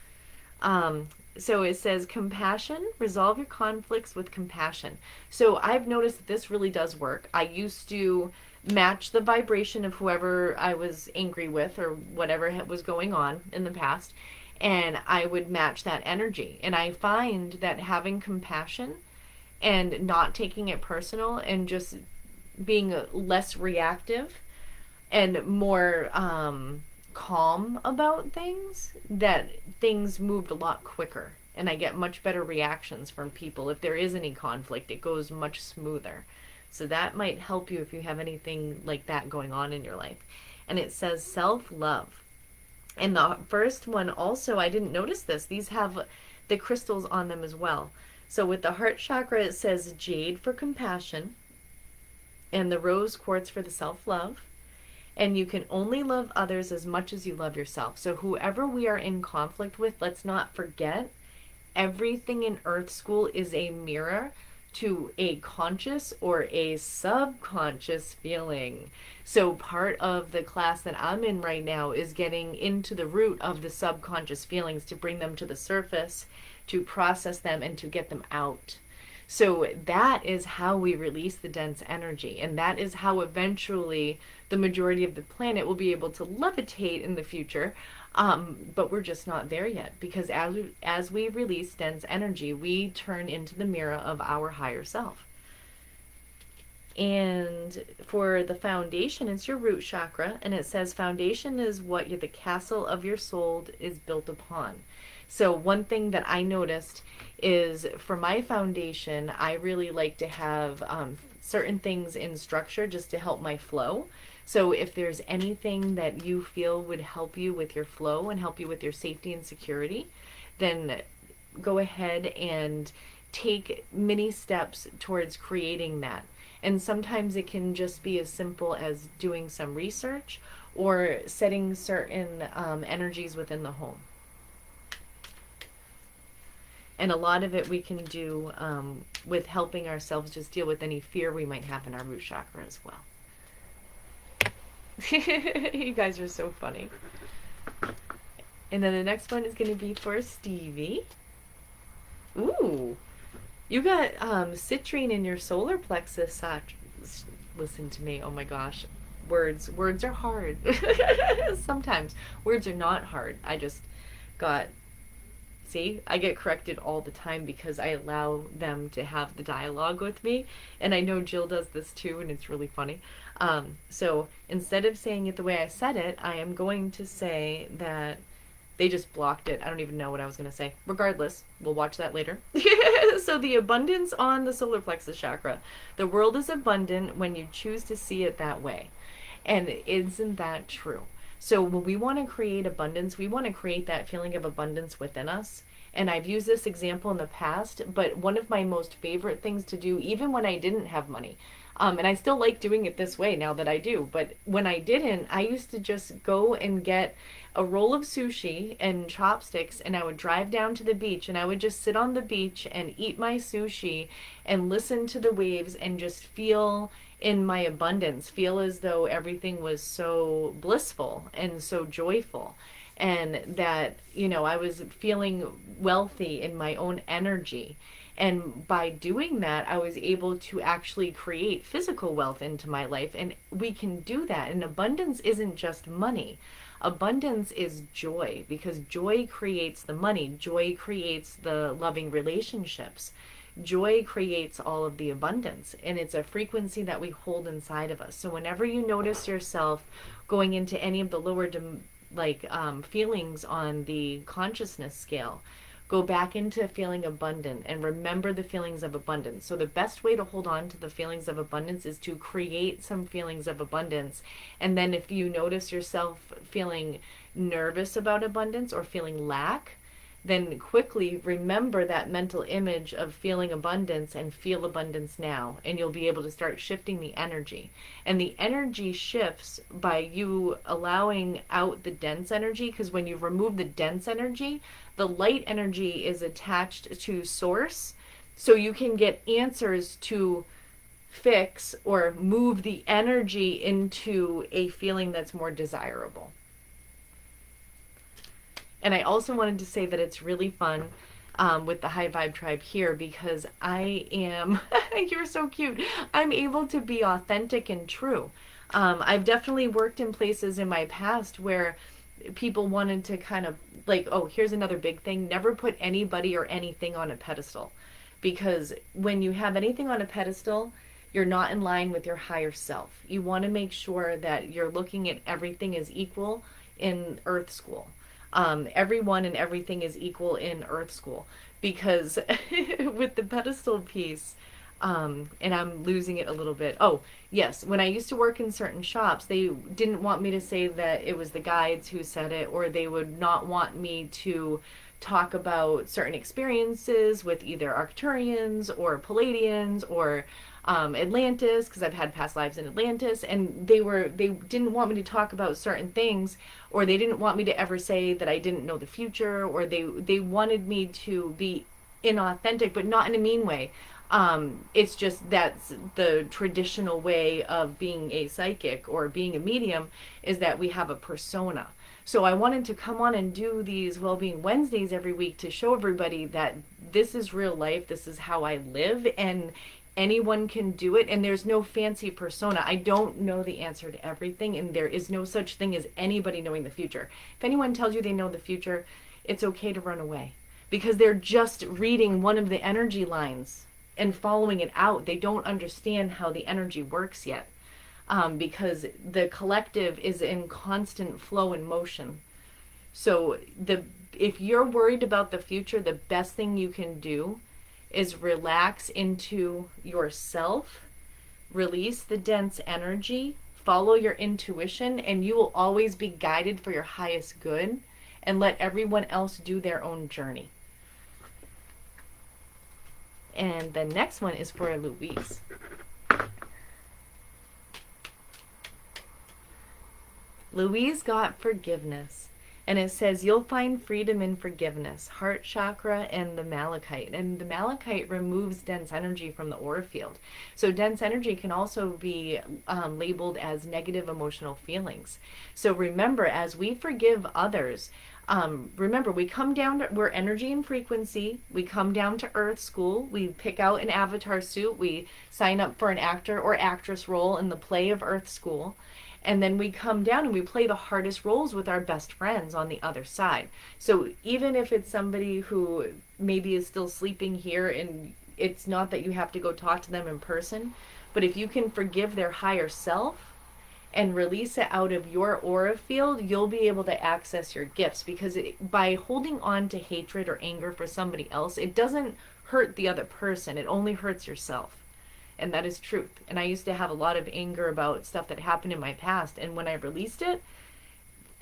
So it says compassion, resolve your conflicts with compassion. So I've noticed that this really does work. I used to match the vibration of whoever I was angry with or whatever was going on in the past, and I would match that energy. And I find that having compassion and not taking it personal and just being less reactive and more calm about things, that things moved a lot quicker and I get much better reactions from people. If there is any conflict, it goes much smoother. So that might help you if you have anything like that going on in your life. And it says self-love. And the first one also, I didn't notice this. These have the crystals on them as well. So with the heart chakra, it says jade for compassion and the rose quartz for the self-love. And you can only love others as much as you love yourself. So whoever we are in conflict with, let's not forget, everything in Earth School is a mirror to a conscious or a subconscious feeling. So part of the class that I'm in right now is getting into the root of the subconscious feelings to bring them to the surface, to process them, and to get them out. So that is how we release the dense energy, and that is how eventually the majority of the planet will be able to levitate in the future. But we're just not there yet, because as we release dense energy, we turn into the mirror of our higher self. And for the foundation, it's your root chakra, and it says foundation is what the castle of your soul is built upon. So one thing that I noticed is for my foundation, I really like to have certain things in structure just to help my flow. So if there's anything that you feel would help you with your flow and help you with your safety and security, then go ahead and take many steps towards creating that. And sometimes it can just be as simple as doing some research or setting certain energies within the home. And a lot of it we can do with helping ourselves just deal with any fear we might have in our root chakra as well. You guys are so funny. And then the next one is going to be for Stevie. Ooh, you got citrine in your solar plexus. Listen to me. Oh my gosh. Words are hard. Sometimes words are not hard. I just got... See, I get corrected all the time because I allow them to have the dialogue with me. And I know Jill does this too, and it's really funny. So instead of saying it the way I said it, I am going to say that they just blocked it. I don't even know what I was going to say. Regardless, we'll watch that later. So the abundance on the solar plexus chakra. The world is abundant when you choose to see it that way. And isn't that true? So when we want to create abundance, we want to create that feeling of abundance within us. And I've used this example in the past, but one of my most favorite things to do, even when I didn't have money, and I still like doing it this way now that I do, but when I didn't, I used to just go and get a roll of sushi and chopsticks, and I would drive down to the beach, and I would just sit on the beach and eat my sushi and listen to the waves and just feel in my abundance, feel as though everything was so blissful and so joyful, and that, I was feeling wealthy in my own energy. And by doing that, I was able to actually create physical wealth into my life. And we can do that. And abundance isn't just money. Abundance is joy, because joy creates the money. Joy creates the loving relationships. Joy creates all of the abundance, and it's a frequency that we hold inside of us. So whenever you notice yourself going into any of the lower feelings on the consciousness scale, go back into feeling abundant and remember the feelings of abundance. So the best way to hold on to the feelings of abundance is to create some feelings of abundance. And then if you notice yourself feeling nervous about abundance or feeling lack, then quickly remember that mental image of feeling abundance and feel abundance now. And you'll be able to start shifting the energy. And the energy shifts by you allowing out the dense energy, because when you remove the dense energy, the light energy is attached to source. So you can get answers to fix or move the energy into a feeling that's more desirable. And I also wanted to say that it's really fun with the High Vibe Tribe here, because I am, you're so cute, I'm able to be authentic and true. I've definitely worked in places in my past where people wanted to kind of here's another big thing: never put anybody or anything on a pedestal. Because when you have anything on a pedestal, you're not in line with your higher self. You want to make sure that you're looking at everything as equal in Earth School. Everyone and everything is equal in Earth School, because with the pedestal piece, and I'm losing it a little bit. Oh, yes. When I used to work in certain shops, they didn't want me to say that it was the guides who said it, or they would not want me to talk about certain experiences with either Arcturians or Palladians or Atlantis, because I've had past lives in Atlantis, and they didn't want me to talk about certain things, or they didn't want me to ever say that I didn't know the future, or they wanted me to be inauthentic, but not in a mean way. It's just that's the traditional way of being a psychic or being a medium, is that we have a persona. So I wanted to come on and do these Wellbeing Wednesdays every week to show everybody that this is real life, this is how I live, and anyone can do it, and there's no fancy persona. I don't know the answer to everything, and there is no such thing as anybody knowing the future. If anyone tells you they know the future, it's okay to run away, because they're just reading one of the energy lines and following it out. They don't understand how the energy works yet, because the collective is in constant flow and motion. So if you're worried about the future, the best thing you can do is relax into yourself, release the dense energy, follow your intuition, and you will always be guided for your highest good, and let everyone else do their own journey. And the next one is for Louise. Louise got forgiveness. And it says, you'll find freedom in forgiveness, heart chakra, and the malachite. And the malachite removes dense energy from the aura field. So dense energy can also be labeled as negative emotional feelings. So remember, as we forgive others, remember, we come down to, we're energy and frequency. We come down to Earth School. We pick out an avatar suit. We sign up for an actor or actress role in the play of Earth School. And then we come down and we play the hardest roles with our best friends on the other side. So even if it's somebody who maybe is still sleeping here, and it's not that you have to go talk to them in person, but if you can forgive their higher self and release it out of your aura field, you'll be able to access your gifts. Because by holding on to hatred or anger for somebody else, it doesn't hurt the other person. It only hurts yourself. And that is truth. And I used to have a lot of anger about stuff that happened in my past. And when I released it,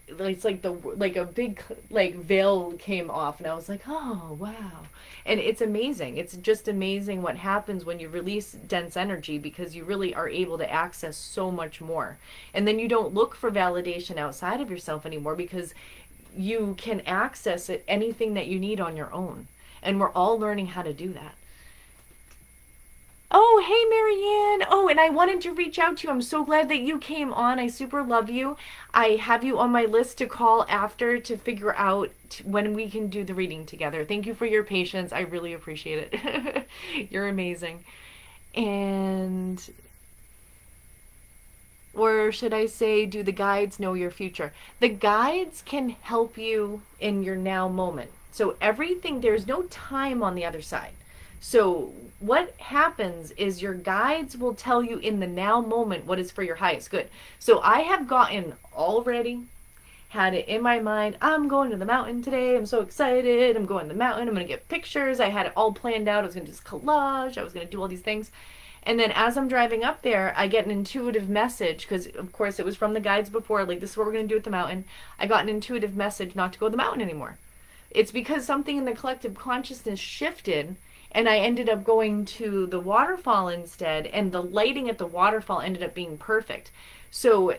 it's like a big like veil came off, and I was like, oh wow. And it's amazing. It's just amazing what happens when you release dense energy, because you really are able to access so much more. And then you don't look for validation outside of yourself anymore, because you can access it, anything that you need on your own. And we're all learning how to do that. Oh, hey, Marianne. Oh, and I wanted to reach out to you. I'm so glad that you came on. I super love you. I have you on my list to call after to figure out when we can do the reading together. Thank you for your patience. I really appreciate it. You're amazing. And, or should I say, do the guides know your future? The guides can help you in your now moment. So everything, there's no time on the other side. So what happens is your guides will tell you in the now moment what is for your highest good. So I have gotten already, had it in my mind, I'm going to the mountain today. I'm so excited. I'm going to the mountain. I'm going to get pictures. I had it all planned out. I was going to just collage. I was going to do all these things. And then as I'm driving up there, I get an intuitive message, because of course it was from the guides before, like, this is what we're going to do at the mountain. I got an intuitive message not to go to the mountain anymore. It's because something in the collective consciousness shifted, and I ended up going to the waterfall instead, and the lighting at the waterfall ended up being perfect. So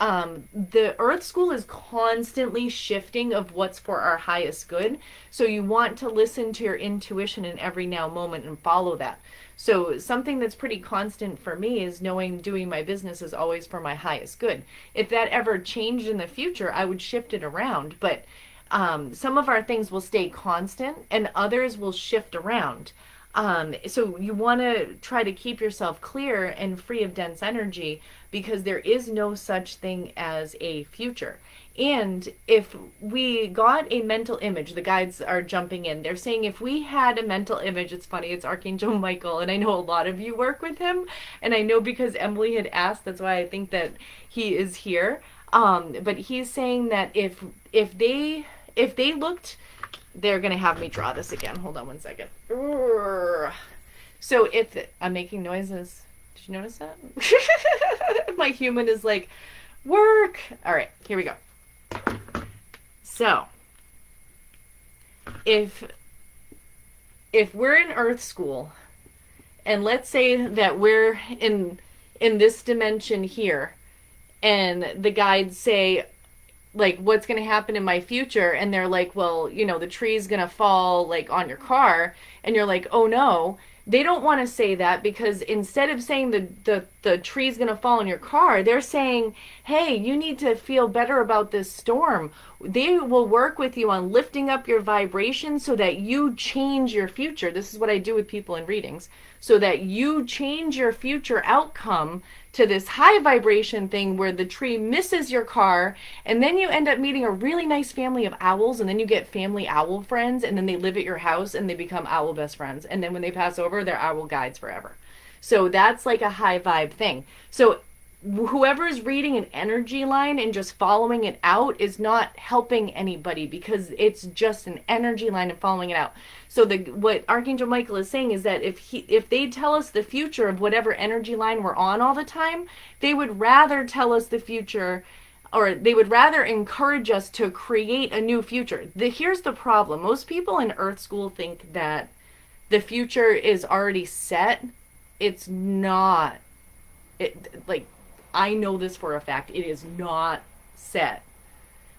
the Earth School is constantly shifting of what's for our highest good. So you want to listen to your intuition in every now moment and follow that. So something that's pretty constant for me is knowing doing my business is always for my highest good. If that ever changed in the future, I would shift it around. But some of our things will stay constant and others will shift around. So you want to try to keep yourself clear and free of dense energy, because there is no such thing as a future. And if we got a mental image, the guides are jumping in. They're saying if we had a mental image, it's funny, it's Archangel Michael, and I know a lot of you work with him, and I know because Emily had asked, that's why I think that he is here. But he's saying that if they looked, they're going to have me draw this again. Hold on one second. So if I'm making noises, did you notice that? My human is like, work. All right, here we go. So if we're in Earth School, and let's say that we're in this dimension here, and the guides say, like, what's going to happen in my future, and they're like, well, you know, the tree's going to fall like on your car, and you're like, oh no. They don't want to say that, because instead of saying the tree's going to fall on your car, they're saying, hey, you need to feel better about this storm. They will work with you on lifting up your vibration so that you change your future. This is what I do with people in readings, so that you change your future outcome to this high vibration thing where the tree misses your car, and then you end up meeting a really nice family of owls, and then you get family owl friends, and then they live at your house and they become owl best friends, and then when they pass over, they're owl guides forever. So that's like a high vibe thing. So whoever's reading an energy line and just following it out is not helping anybody, because it's just an energy line and following it out. So what Archangel Michael is saying is that if they tell us the future of whatever energy line we're on all the time, they would rather tell us the future, or they would rather encourage us to create a new future. Here's the problem. Most people in Earth School think that the future is already set. It's not. I know this for a fact. It is not set.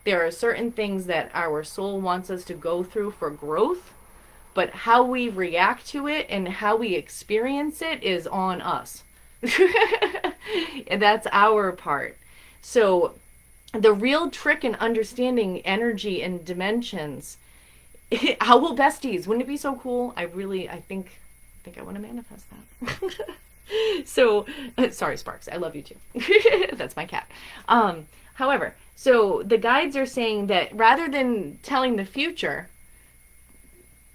There are certain things that our soul wants us to go through for growth, but how we react to it and how we experience it is on us. And that's our part. So the real trick in understanding energy and dimensions, owl besties, wouldn't it be so cool? I think I want to manifest that. So, sorry, Sparks, I love you too. That's my cat. However, so the guides are saying that rather than telling the future,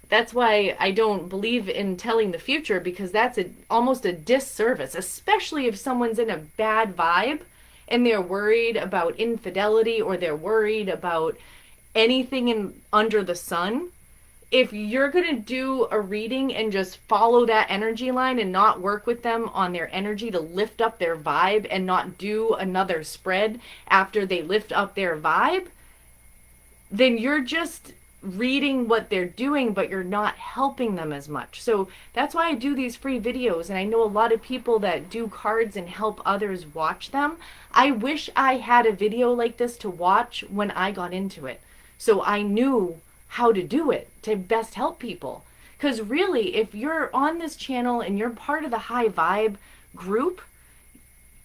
that's why I don't believe in telling the future, because that's almost a disservice, especially if someone's in a bad vibe and they're worried about infidelity, or they're worried about anything under the sun. if you're going to do a reading and just follow that energy line and not work with them on their energy to lift up their vibe and not do another spread after they lift up their vibe, then you're just reading what they're doing, but you're not helping them as much. So that's why I do these free videos. And I know a lot of people that do cards and help others watch them. I wish I had a video like this to watch when I got into it, so I knew how to do it to best help people. Because really, if you're on this channel and you're part of the high vibe group,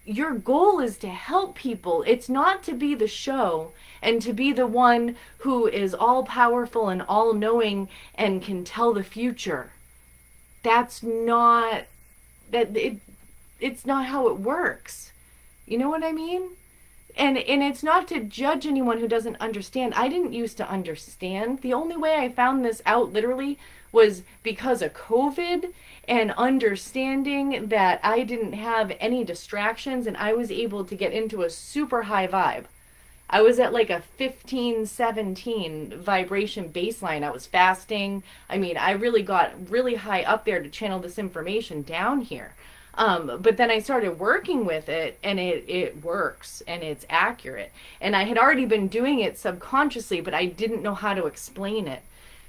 your goal is to help people. It's not to be the show and to be the one who is all powerful and all knowing and can tell the future. That's not it's not how it works. You know what I mean? And it's not to judge anyone who doesn't understand. I didn't used to understand. The only way I found this out literally was because of COVID and understanding that I didn't have any distractions and I was able to get into a super high vibe. I was at like a 15, 17 vibration baseline. I was fasting. I mean, I really got really high up there to channel this information down here. But then I started working with it, and it works, and it's accurate. And I had already been doing it subconsciously, but I didn't know how to explain it.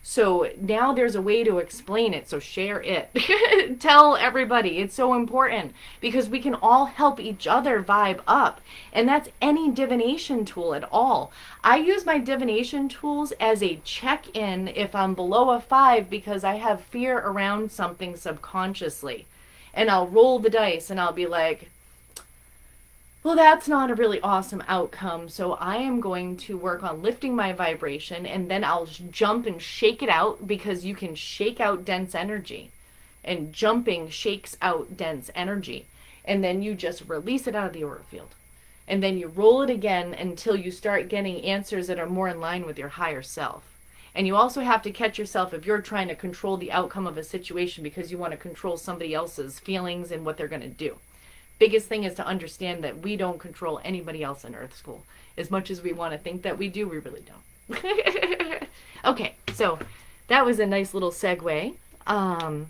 So now there's a way to explain it, so share it. Tell everybody. It's so important because we can all help each other vibe up. And that's any divination tool at all. I use my divination tools as a check-in if I'm below a 5 because I have fear around something subconsciously. And I'll roll the dice and I'll be like, well, that's not a really awesome outcome. So I am going to work on lifting my vibration, and then I'll jump and shake it out, because you can shake out dense energy, and jumping shakes out dense energy. And then you just release it out of the aura field. And then you roll it again until you start getting answers that are more in line with your higher self. And you also have to catch yourself if you're trying to control the outcome of a situation because you want to control somebody else's feelings and what they're going to do. Biggest thing is to understand that we don't control anybody else in Earth School. As much as we want to think that we do, we really don't. Okay, so that was a nice little segue. And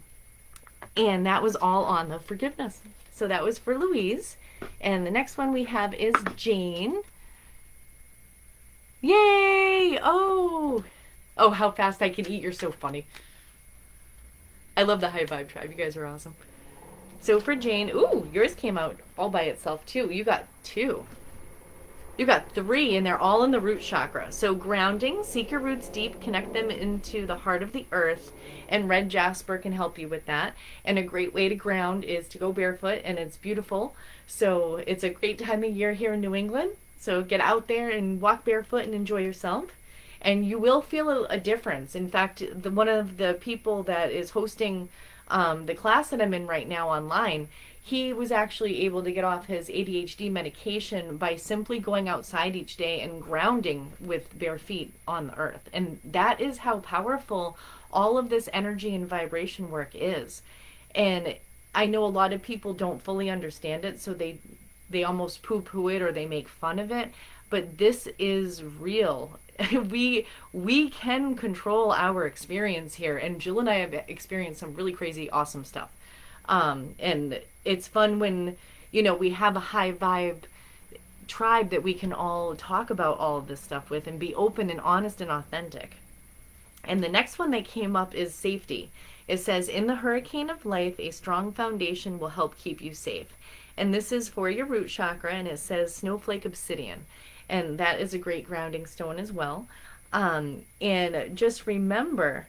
that was all on the forgiveness. So that was for Louise. And the next one we have is Jane. Yay! Oh, how fast I can eat. You're so funny. I love the High Vibe Tribe. You guys are awesome. So for Jane, ooh, yours came out all by itself too. You got 2. You got 3, and they're all in the root chakra. So grounding, seek your roots deep, connect them into the heart of the earth, and red jasper can help you with that. And a great way to ground is to go barefoot, and it's beautiful. So it's a great time of year here in New England. So get out there and walk barefoot and enjoy yourself. And you will feel a difference. In fact, one of the people that is hosting the class that I'm in right now online, he was actually able to get off his ADHD medication by simply going outside each day and grounding with bare feet on the earth. And that is how powerful all of this energy and vibration work is. And I know a lot of people don't fully understand it, so they almost poo-poo it or they make fun of it. But this is real. We can control our experience here, and Jill and I have experienced some really crazy awesome stuff, and it's fun when we have a high vibe tribe that we can all talk about all of this stuff with and be open and honest and authentic. And the next one that came up is safety. It says, in the hurricane of life, a strong foundation will help keep you safe. And this is for your root chakra, and it says snowflake obsidian. And that is a great grounding stone as well. And just remember,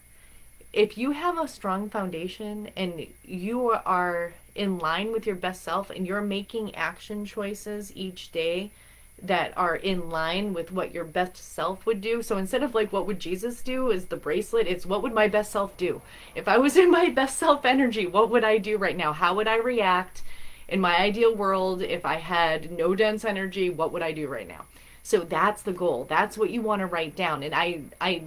if you have a strong foundation and you are in line with your best self and you're making action choices each day that are in line with what your best self would do. So instead of like, what would Jesus do is the bracelet, it's what would my best self do? If I was in my best self energy, what would I do right now? How would I react? In my ideal world, if I had no dense energy, what would I do right now? So that's the goal. That's what you want to write down. And I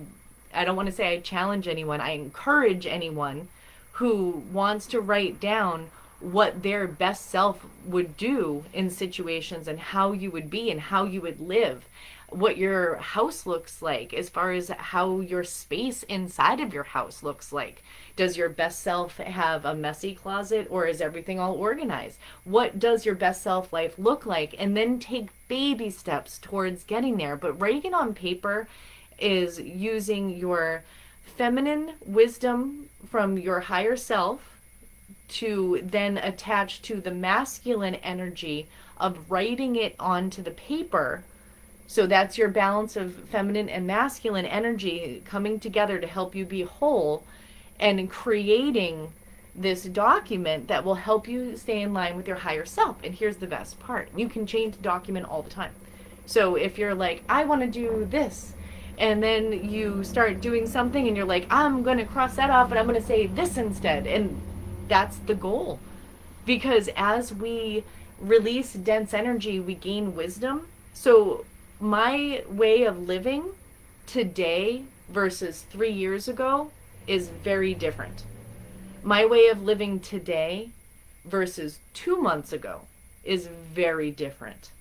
don't want to say I challenge anyone. I encourage anyone who wants to write down what their best self would do in situations and how you would be and how you would live. what your house looks like, as far as how your space inside of your house looks like. Does your best self have a messy closet, or is everything all organized? What does your best self life look like? And then take baby steps towards getting there. But writing it on paper is using your feminine wisdom from your higher self to then attach to the masculine energy of writing it onto the paper. So that's your balance of feminine and masculine energy coming together to help you be whole, and creating this document that will help you stay in line with your higher self. And here's the best part: you can change the document all the time. So if you're like, I want to do this, and then you start doing something and you're like, I'm going to cross that off and I'm going to say this instead. And that's the goal. Because as we release dense energy, we gain wisdom. So my way of living today versus 3 years ago is very different. My way of living today versus 2 months ago is very different.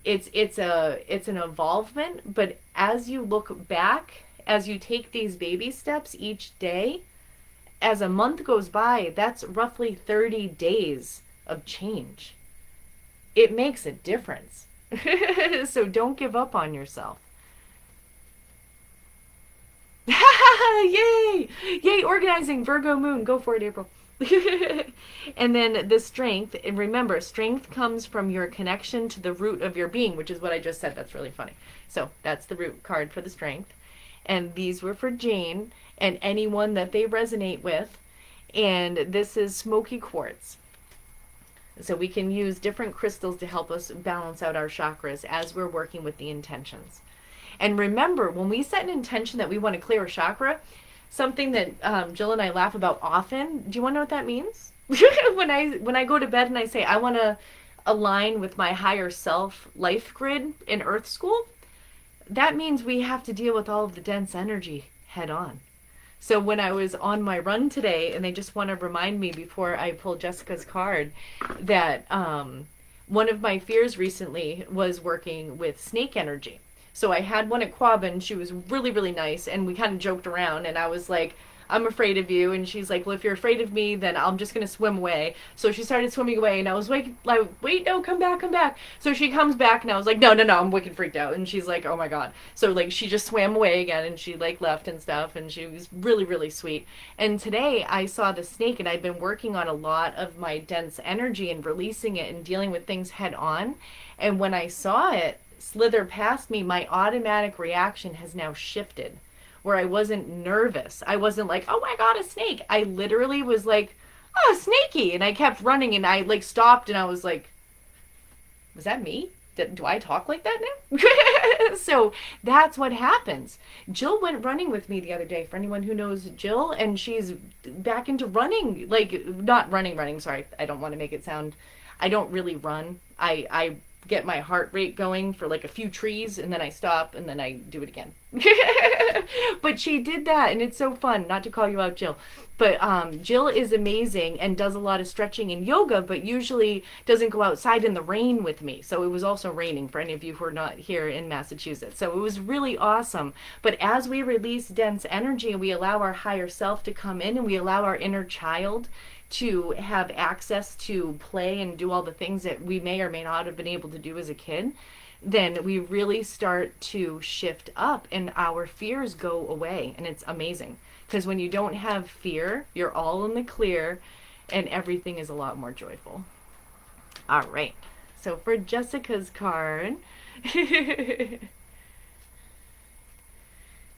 It's an evolvement, but as you look back, as you take these baby steps each day, as a month goes by, that's roughly 30 days of change. It makes a difference. So don't give up on yourself. Yay! Yay, organizing, Virgo moon. Go for it, April. And then the strength, and remember, strength comes from your connection to the root of your being, which is what I just said. That's really funny. So that's the root card for the strength. And these were for Jane and anyone that they resonate with. And this is smoky quartz. So we can use different crystals to help us balance out our chakras as we're working with the intentions. And remember, when we set an intention that we want to clear a chakra, something that Jill and I laugh about often, do you want to know what that means? when I go to bed and I say, I want to align with my higher self life grid in Earth School, that means we have to deal with all of the dense energy head on. So when I was on my run today, and they just want to remind me before I pull Jessica's card, that one of my fears recently was working with snake energy. So I had one at Quabbin. She was really, really nice, and we kind of joked around, and I was like, I'm afraid of you. And she's like, well, if you're afraid of me, then I'm just going to swim away. So she started swimming away, and I was like, wait, no, come back, come back. So she comes back, and I was like, no, I'm wicked freaked out. And she's like, oh my God. So like, she just swam away again, and she like left and stuff, and she was really, really sweet. And today I saw the snake, and I've been working on a lot of my dense energy and releasing it and dealing with things head on. And when I saw it slither past me, my automatic reaction has now shifted, where I wasn't nervous. I wasn't like, oh my God, a snake. I literally was like, oh, snaky. And I kept running, and I like stopped, and I was like, was that me? Do I talk like that now? So that's what happens. Jill went running with me the other day, for anyone who knows Jill, and she's back into running. Like, not running, sorry. I don't want to make it sound, I don't really run. I get my heart rate going for like a few trees, and then I stop, and then I do it again. But she did that, and it's so fun. Not to call you out, Jill, but Jill is amazing and does a lot of stretching and yoga, but usually doesn't go outside in the rain with me. So it was also raining for any of you who are not here in Massachusetts. So it was really awesome. But as we release dense energy and we allow our higher self to come in, and we allow our inner child to have access to play and do all the things that we may or may not have been able to do as a kid, then we really start to shift up, and our fears go away. And it's amazing, because when you don't have fear, you're all in the clear, and everything is a lot more joyful. All right, so for Jessica's card,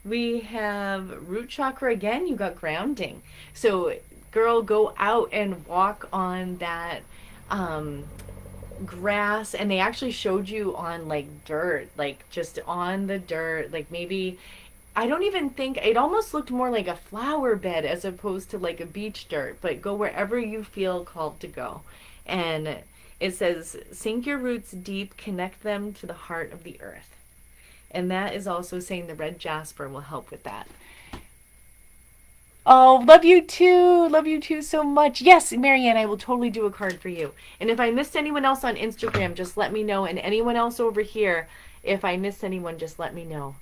we have root chakra again. You got grounding. So girl, go out and walk on that grass. And they actually showed you on like dirt, like just on the dirt, like maybe, I don't even think, it almost looked more like a flower bed as opposed to like a beach dirt. But go wherever you feel called to go. And it says, sink your roots deep, connect them to the heart of the earth. And that is also saying the red jasper will help with that. Oh, love you too. Love you too so much. Yes, Marianne, I will totally do a card for you. And if I missed anyone else on Instagram, just let me know. And anyone else over here, If I missed anyone, just let me know.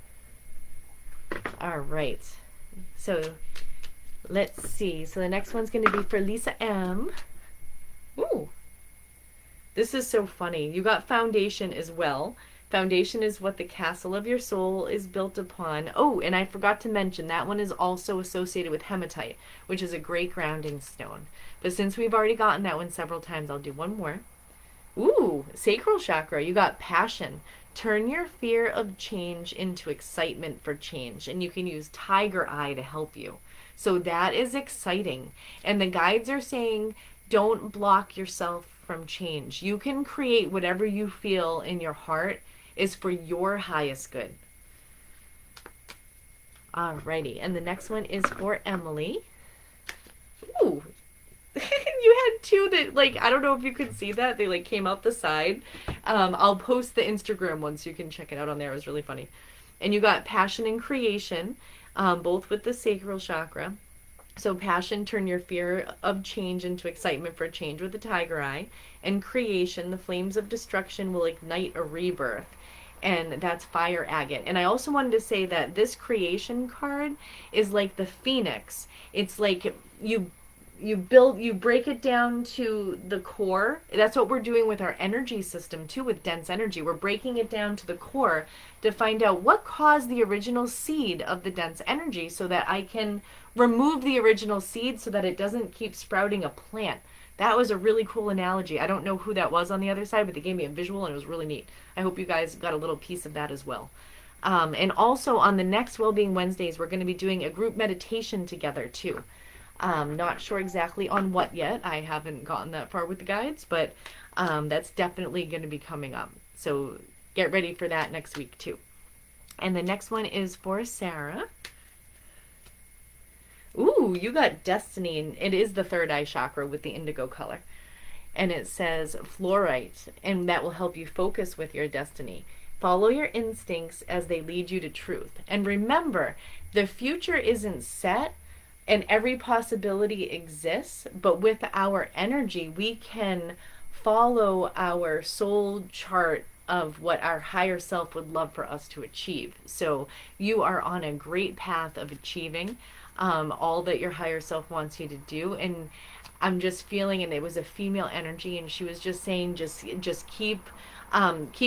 All right. So let's see. So the next one's going to be for Lisa M. Ooh. This is so funny. You got foundation as well. Foundation is what the castle of your soul is built upon. Oh, and I forgot to mention that one is also associated with hematite, which is a great grounding stone. But since we've already gotten that one several times, I'll do one more. Ooh, sacral chakra. You got passion. Turn your fear of change into excitement for change. And you can use tiger eye to help you. So that is exciting. And the guides are saying, don't block yourself from change. You can create whatever you feel in your heart is for your highest good. Alrighty. And the next one is for Emily. Ooh. You had two that, like, I don't know if you could see that. They, like, came out the side. I'll post the Instagram one so you can check it out on there. It was really funny. And you got passion and creation, both with the sacral chakra. So passion, turn your fear of change into excitement for change with the tiger eye. And creation, the flames of destruction will ignite a rebirth. And that's fire agate. And I also wanted to say that this creation card is like the phoenix. It's like you break it down to the core. That's what we're doing with our energy system too, with dense energy. We're breaking it down to the core to find out what caused the original seed of the dense energy, so that I can remove the original seed so that it doesn't keep sprouting a plant. That was a really cool analogy. I don't know who that was on the other side, but they gave me a visual and it was really neat. I hope you guys got a little piece of that as well. And also on the next Wellbeing Wednesdays, we're going to be doing a group meditation together too. Not sure exactly on what yet. I haven't gotten that far with the guides, but that's definitely going to be coming up. So get ready for that next week too. And the next one is for Sarah. Ooh, you got destiny, and it is the third eye chakra with the indigo color. And it says fluorite, and that will help you focus with your destiny. Follow your instincts as they lead you to truth. And remember, the future isn't set, and every possibility exists, but with our energy, we can follow our soul chart of what our higher self would love for us to achieve. So you are on a great path of achieving all that your higher self wants you to do. And I'm just feeling, and it was a female energy, and she was just saying, just keep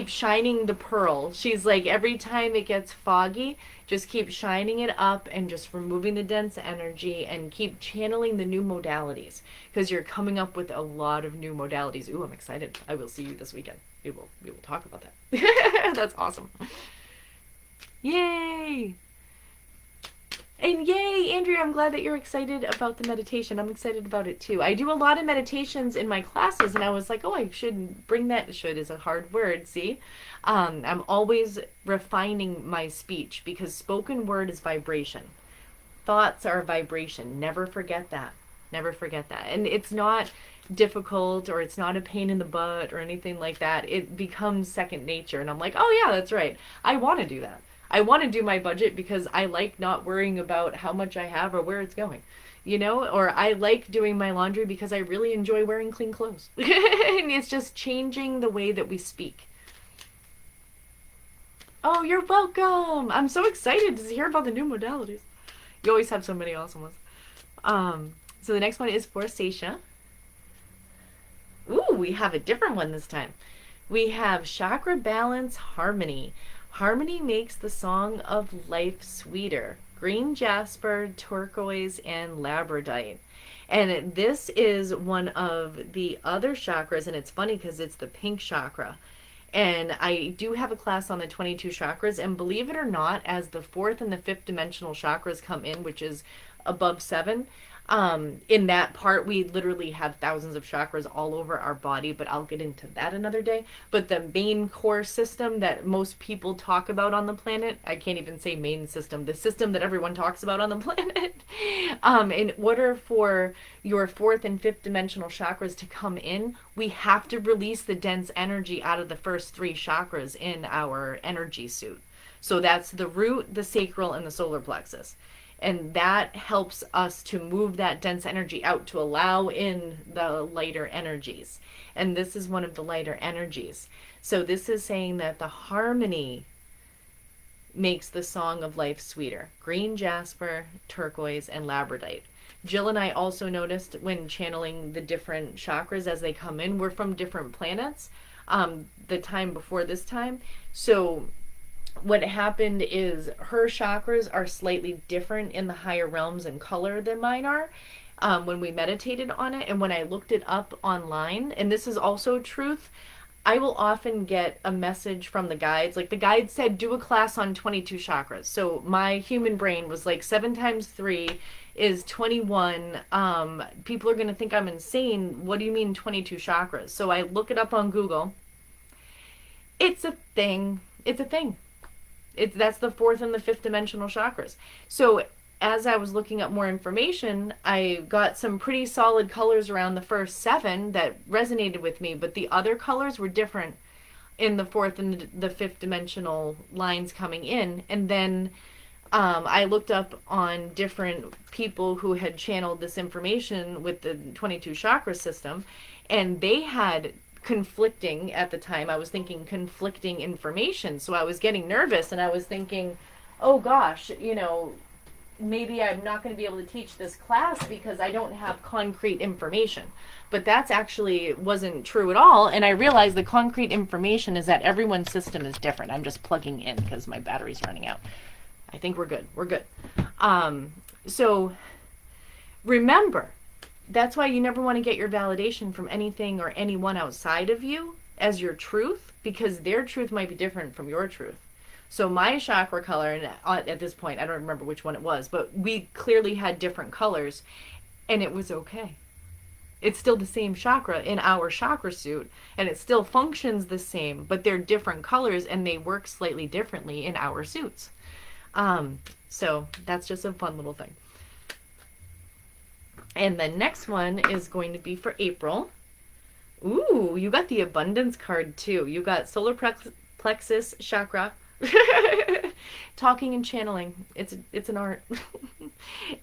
shining the pearl. She's like, every time it gets foggy, just keep shining it up and just removing the dense energy and keep channeling the new modalities, because you're coming up with a lot of new modalities. Ooh, I'm excited. I will see you this weekend. We will talk about that. That's awesome. Yay! And yay, Andrea, I'm glad that you're excited about the meditation. I'm excited about it too. I do a lot of meditations in my classes, and I was like, oh, I should bring that. Should is a hard word, see? I'm always refining my speech, because spoken word is vibration. Thoughts are vibration. Never forget that. Never forget that. And it's not difficult, or it's not a pain in the butt or anything like that. It becomes second nature. And I'm like, oh yeah, that's right. I want to do that. I want to do my budget because I like not worrying about how much I have or where it's going, you know, or I like doing my laundry because I really enjoy wearing clean clothes. And it's just changing the way that we speak. Oh, you're welcome. I'm so excited to hear about the new modalities. You always have so many awesome ones. So the next one is for Seisha. Ooh, we have a different one this time. We have chakra balance harmony. Harmony makes the song of life sweeter. Green jasper, turquoise, and labradorite. And this is one of the other chakras, and it's funny because it's the pink chakra. And I do have a class on the 22 chakras, and believe it or not, as the fourth and the fifth dimensional chakras come in, which is above 7, in that part, we literally have thousands of chakras all over our body, but I'll get into that another day. But the main core system that most people talk about on the planet, I can't even say main system, the system that everyone talks about on the planet, in order for your fourth and fifth dimensional chakras to come in, we have to release the dense energy out of the first 3 chakras in our energy suit. So that's the root, the sacral, and the solar plexus. And that helps us to move that dense energy out to allow in the lighter energies. And this is one of the lighter energies. So this is saying that the harmony makes the song of life sweeter. Green jasper, turquoise, and labradorite. Jill and I also noticed when channeling the different chakras as they come in, we're from different planets the time before this time. So what happened is her chakras are slightly different in the higher realms and color than mine are when we meditated on it. And when I looked it up online, and this is also truth, I will often get a message from the guides. Like the guide said, do a class on 22 chakras. So my human brain was like 7 times 3 is 21. People are going to think I'm insane. What do you mean 22 chakras? So I look it up on Google. It's a thing. It's a thing. That's the 4th and the 5th dimensional chakras. So as I was looking up more information, I got some pretty solid colors around the first 7 that resonated with me, but the other colors were different in the 4th and the 5th dimensional lines coming in. And then I looked up on different people who had channeled this information with the 22 chakra system, and they had conflicting, at the time I was thinking conflicting information. So I was getting nervous and I was thinking, oh gosh, maybe I'm not going to be able to teach this class because I don't have concrete information. But that's actually wasn't true at all. And I realized the concrete information is that everyone's system is different. I'm just plugging in because my battery's running out. I think we're good. We're good. So remember, that's why you never want to get your validation from anything or anyone outside of you as your truth, because their truth might be different from your truth. So my chakra color, and at this point, I don't remember which one it was, but we clearly had different colors, and it was okay. It's still the same chakra in our chakra suit, and it still functions the same, but they're different colors, and they work slightly differently in our suits. So that's just a fun little thing. And the next one is going to be for April. Ooh, you got the abundance card too. You got solar plexus chakra. Talking and channeling. It's an art.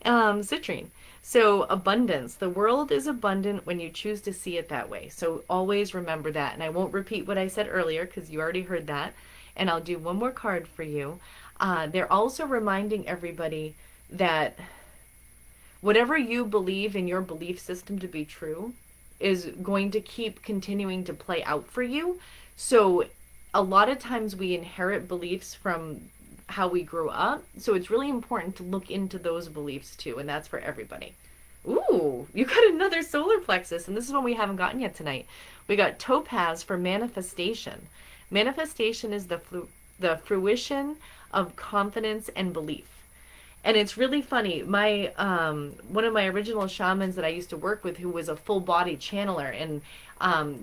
Citrine. So abundance. The world is abundant when you choose to see it that way. So always remember that. And I won't repeat what I said earlier because you already heard that. And I'll do one more card for you. They're also reminding everybody that whatever you believe in your belief system to be true is going to keep continuing to play out for you. So a lot of times we inherit beliefs from how we grew up. So it's really important to look into those beliefs too. And that's for everybody. Ooh, you got another solar plexus. And this is one we haven't gotten yet tonight. We got topaz for manifestation. Manifestation is the fruition of confidence and belief. And it's really funny. My one of my original shamans that I used to work with, who was a full body channeler, and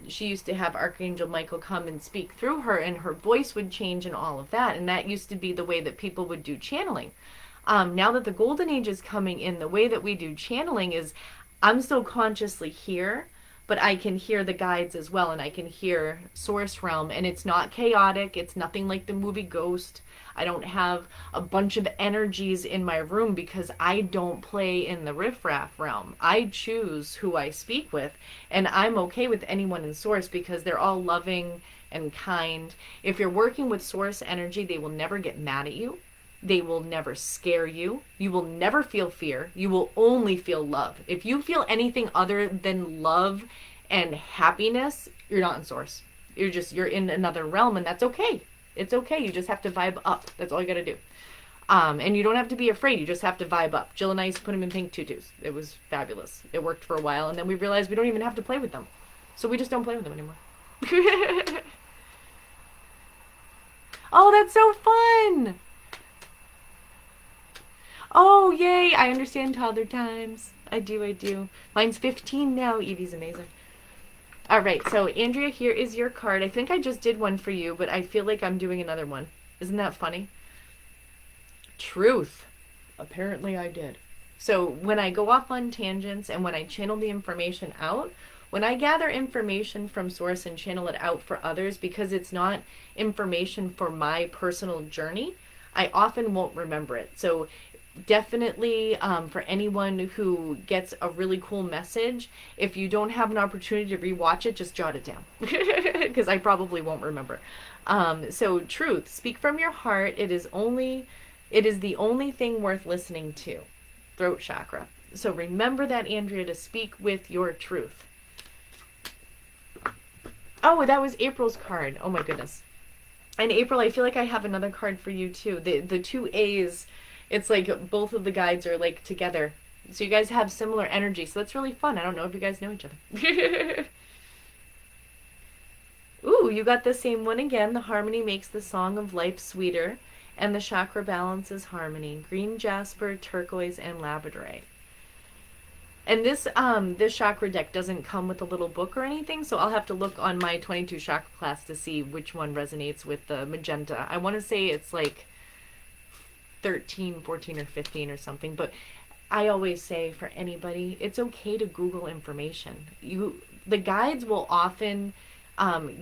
she used to have Archangel Michael come and speak through her, and her voice would change and all of that. And that used to be the way that people would do channeling. Now that the golden age is coming in, the way that we do channeling is I'm still consciously here, but I can hear the guides as well, and I can hear source realm, and it's not chaotic. It's nothing like the movie Ghost. I don't have a bunch of energies in my room because I don't play in the riffraff realm. I choose who I speak with, and I'm okay with anyone in source because they're all loving and kind. If you're working with source energy, they will never get mad at you. They will never scare you. You will never feel fear. You will only feel love. If you feel anything other than love and happiness, you're not in source. You're in another realm, and that's okay. It's okay. You just have to vibe up. That's all you got to do. And you don't have to be afraid. You just have to vibe up. Jill and I used to put them in pink tutus. It was fabulous. It worked for a while, and then we realized we don't even have to play with them. So we just don't play with them anymore. Oh, that's so fun! Oh, yay! I understand toddler times. I do. Mine's 15 now. Evie's amazing. All right, so Andrea, here is your card. I think I just did one for you, but I feel like I'm doing another one. Isn't that funny? Truth. Apparently I did. So when I go off on tangents and when I channel the information out, when I gather information from source and channel it out for others, because it's not information for my personal journey, I often won't remember it. So definitely, for anyone who gets a really cool message, if you don't have an opportunity to rewatch it, just jot it down because I probably won't remember. So truth, speak from your heart. It is the only thing worth listening to. Throat chakra. So remember that, Andrea, to speak with your truth. Oh, that was April's card. Oh my goodness. And April, I feel like I have another card for you too. The two A's, it's like both of the guides are like together. So you guys have similar energy. So that's really fun. I don't know if you guys know each other. Ooh, you got the same one again. The harmony makes the song of life sweeter, and the chakra balances harmony. Green jasper, turquoise, and labradorite. And this chakra deck doesn't come with a little book or anything, so I'll have to look on my 22 chakra class to see which one resonates with the magenta. I want to say it's like 13, 14, or 15 or something, but I always say for anybody, it's okay to Google information. The guides will often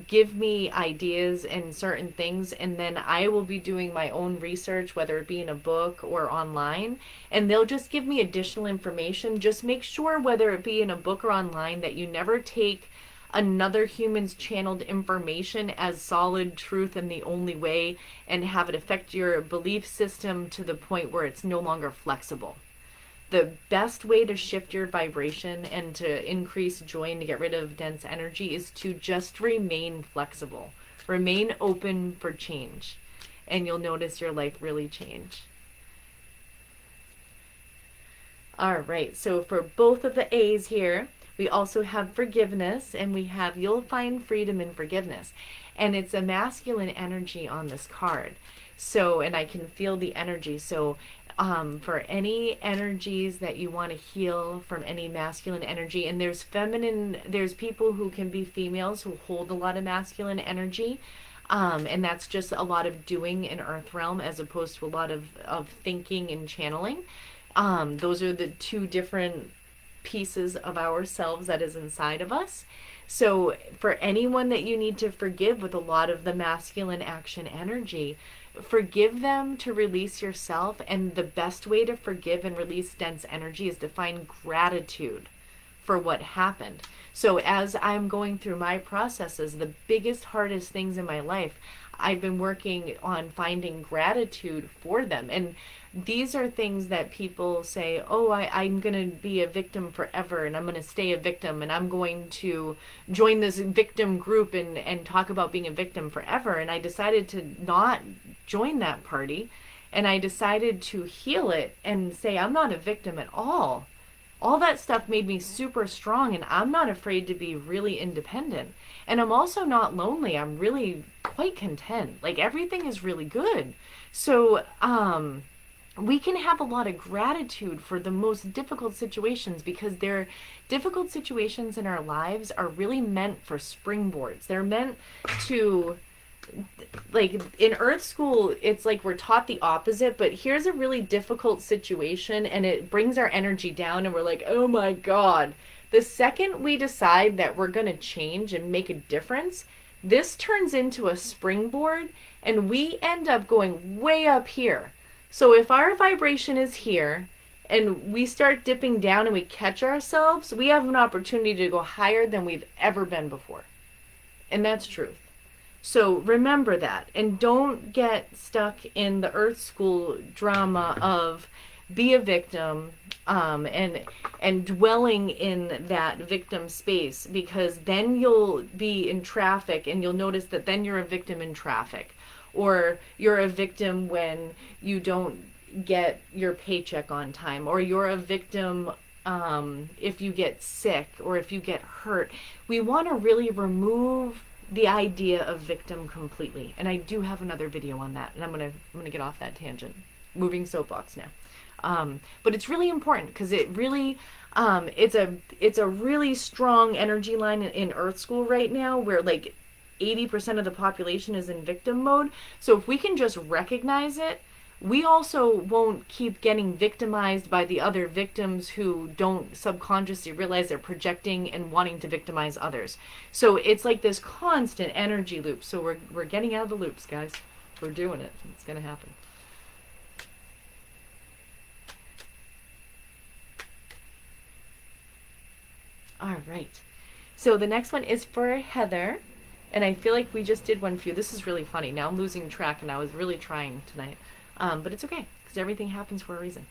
give me ideas and certain things, and then I will be doing my own research, whether it be in a book or online, and they'll just give me additional information. Just make sure, whether it be in a book or online, that you never take another human's channeled information as solid truth and the only way, and have it affect your belief system to the point where it's no longer flexible. The best way to shift your vibration and to increase joy and to get rid of dense energy is to just remain flexible. Remain open for change. And you'll notice your life really change. All right, so for both of the A's here, we also have forgiveness, and we have you'll find freedom in forgiveness. And it's a masculine energy on this card. So, and I can feel the energy. So for any energies that you want to heal from any masculine energy, and there's people who can be females who hold a lot of masculine energy, and that's just a lot of doing in earth realm as opposed to a lot of thinking and channeling. Those are the two different pieces of ourselves that is inside of us. So for anyone that you need to forgive with a lot of the masculine action energy, forgive them to release yourself. And the best way to forgive and release dense energy is to find gratitude for what happened. So as I'm going through my processes, the biggest, hardest things in my life, I've been working on finding gratitude for them. And these are things that people say, oh, I'm going to be a victim forever, and I'm going to stay a victim, and I'm going to join this victim group and talk about being a victim forever. And I decided to not join that party, and I decided to heal it and say, I'm not a victim at all. All that stuff made me super strong, and I'm not afraid to be really independent. And I'm also not lonely. I'm really quite content. Like, everything is really good. So, we can have a lot of gratitude for the most difficult situations, because their difficult situations in our lives are really meant for springboards. They're meant to, like, in Earth School, it's like we're taught the opposite, but here's a really difficult situation and it brings our energy down and we're like, oh my God. The second we decide that we're going to change and make a difference, this turns into a springboard and we end up going way up here. So if our vibration is here and we start dipping down and we catch ourselves, we have an opportunity to go higher than we've ever been before. And that's truth. So remember that, and don't get stuck in the Earth School drama of be a victim, and dwelling in that victim space, because then you'll be in traffic and you'll notice that then you're a victim in traffic, or you're a victim when you don't get your paycheck on time, or you're a victim if you get sick or if you get hurt. We want to really remove the idea of victim completely, and I do have another video on that, and I'm gonna get off that tangent. Moving soapbox now, but it's really important because it really it's a really strong energy line in Earth School right now, where like 80% of the population is in victim mode. So if we can just recognize it, we also won't keep getting victimized by the other victims who don't subconsciously realize they're projecting and wanting to victimize others. So it's like this constant energy loop. So we're getting out of the loops, guys. We're doing it. It's going to happen. All right. So the next one is for Heather. And I feel like we just did one for you. This is really funny. Now I'm losing track, and I was really trying tonight. But it's okay, because everything happens for a reason.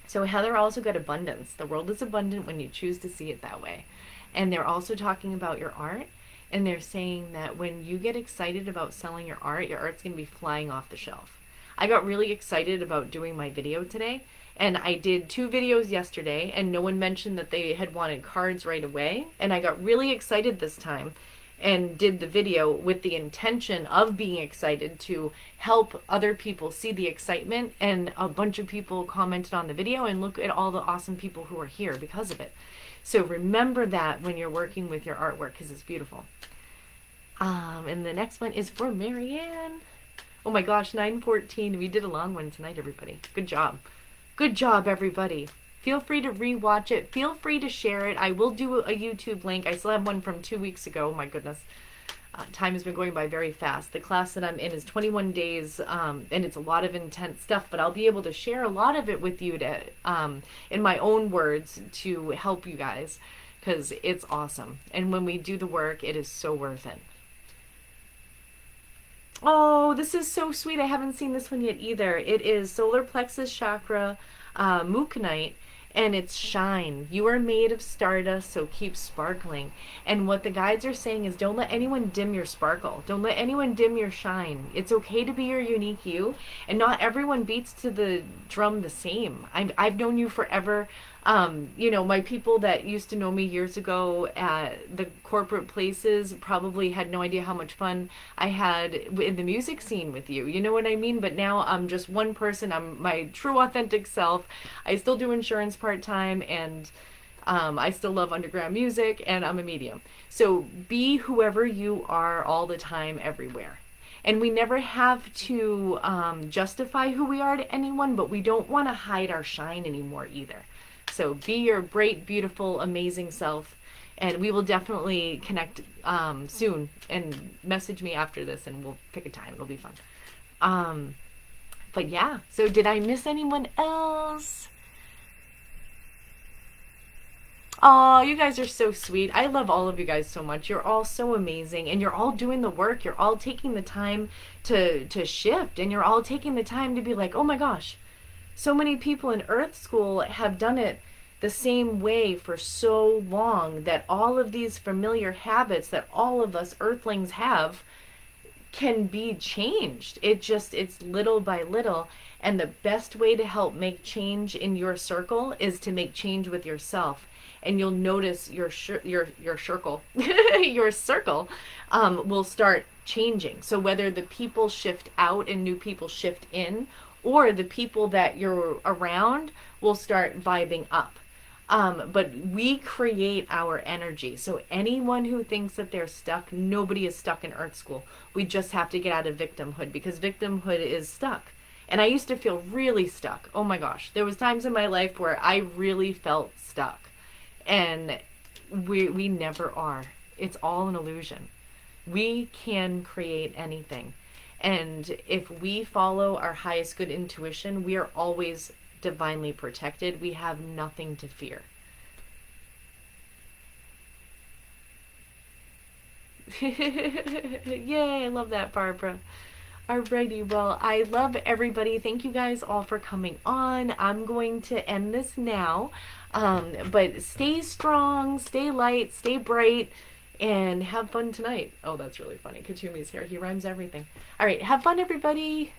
So Heather also got abundance. The world is abundant when you choose to see it that way. And they're also talking about your art. And they're saying that when you get excited about selling your art's going to be flying off the shelf. I got really excited about doing my video today. And I did 2 videos yesterday, and no one mentioned that they had wanted cards right away. And I got really excited this time and did the video with the intention of being excited to help other people see the excitement. And a bunch of people commented on the video, and look at all the awesome people who are here because of it. So remember that when you're working with your artwork, because it's beautiful. And the next one is for Marianne. Oh my gosh, 9:14. We did a long one tonight, everybody. Good job. Good job, everybody. Feel free to rewatch it. Feel free to share it. I will do a YouTube link. I still have one from 2 weeks ago. Oh my goodness. Time has been going by very fast. The class that I'm in is 21 days, and it's a lot of intense stuff, but I'll be able to share a lot of it with you to, in my own words, to help you guys, because it's awesome. And when we do the work, it is so worth it. Oh, this is so sweet. I haven't seen this one yet either. It is Solar Plexus Chakra Mookanite, and it's shine. You are made of stardust, so keep sparkling. And what the guides are saying is, don't let anyone dim your sparkle. Don't let anyone dim your shine. It's okay to be your unique you, and not everyone beats to the drum the same. I've known you forever. You know, my people that used to know me years ago at the corporate places probably had no idea how much fun I had in the music scene with you. You know what I mean? But now I'm just one person. I'm my true authentic self. I still do insurance part-time, and I still love underground music, and I'm a medium. So be whoever you are all the time, everywhere. And we never have to justify who we are to anyone, but we don't want to hide our shine anymore either. So be your bright, beautiful, amazing self. And we will definitely connect soon. And message me after this, and we'll pick a time. It'll be fun. But yeah, so did I miss anyone else? Oh, you guys are so sweet. I love all of you guys so much. You're all so amazing, and you're all doing the work. You're all taking the time to shift, and you're all taking the time to be like, oh my gosh, so many people in Earth School have done it the same way for so long that all of these familiar habits that all of us Earthlings have can be changed. It's little by little. And the best way to help make change in your circle is to make change with yourself. And you'll notice your circle, your circle will start changing. So whether the people shift out and new people shift in, or the people that you're around will start vibing up. But we create our energy. So anyone who thinks that they're stuck, nobody is stuck in Earth School. We just have to get out of victimhood, because victimhood is stuck. And I used to feel really stuck. Oh my gosh. There was times in my life where I really felt stuck. And we never are. It's all an illusion. We can create anything. And if we follow our highest good intuition, we are always divinely protected. We have nothing to fear. Yay, I love that, Barbara. Alrighty, well, I love everybody. Thank you guys all for coming on. I'm going to end this now. But stay strong, stay light, stay bright, and have fun tonight. Oh, that's really funny. Kachumi's here. He rhymes everything. All right, have fun, everybody.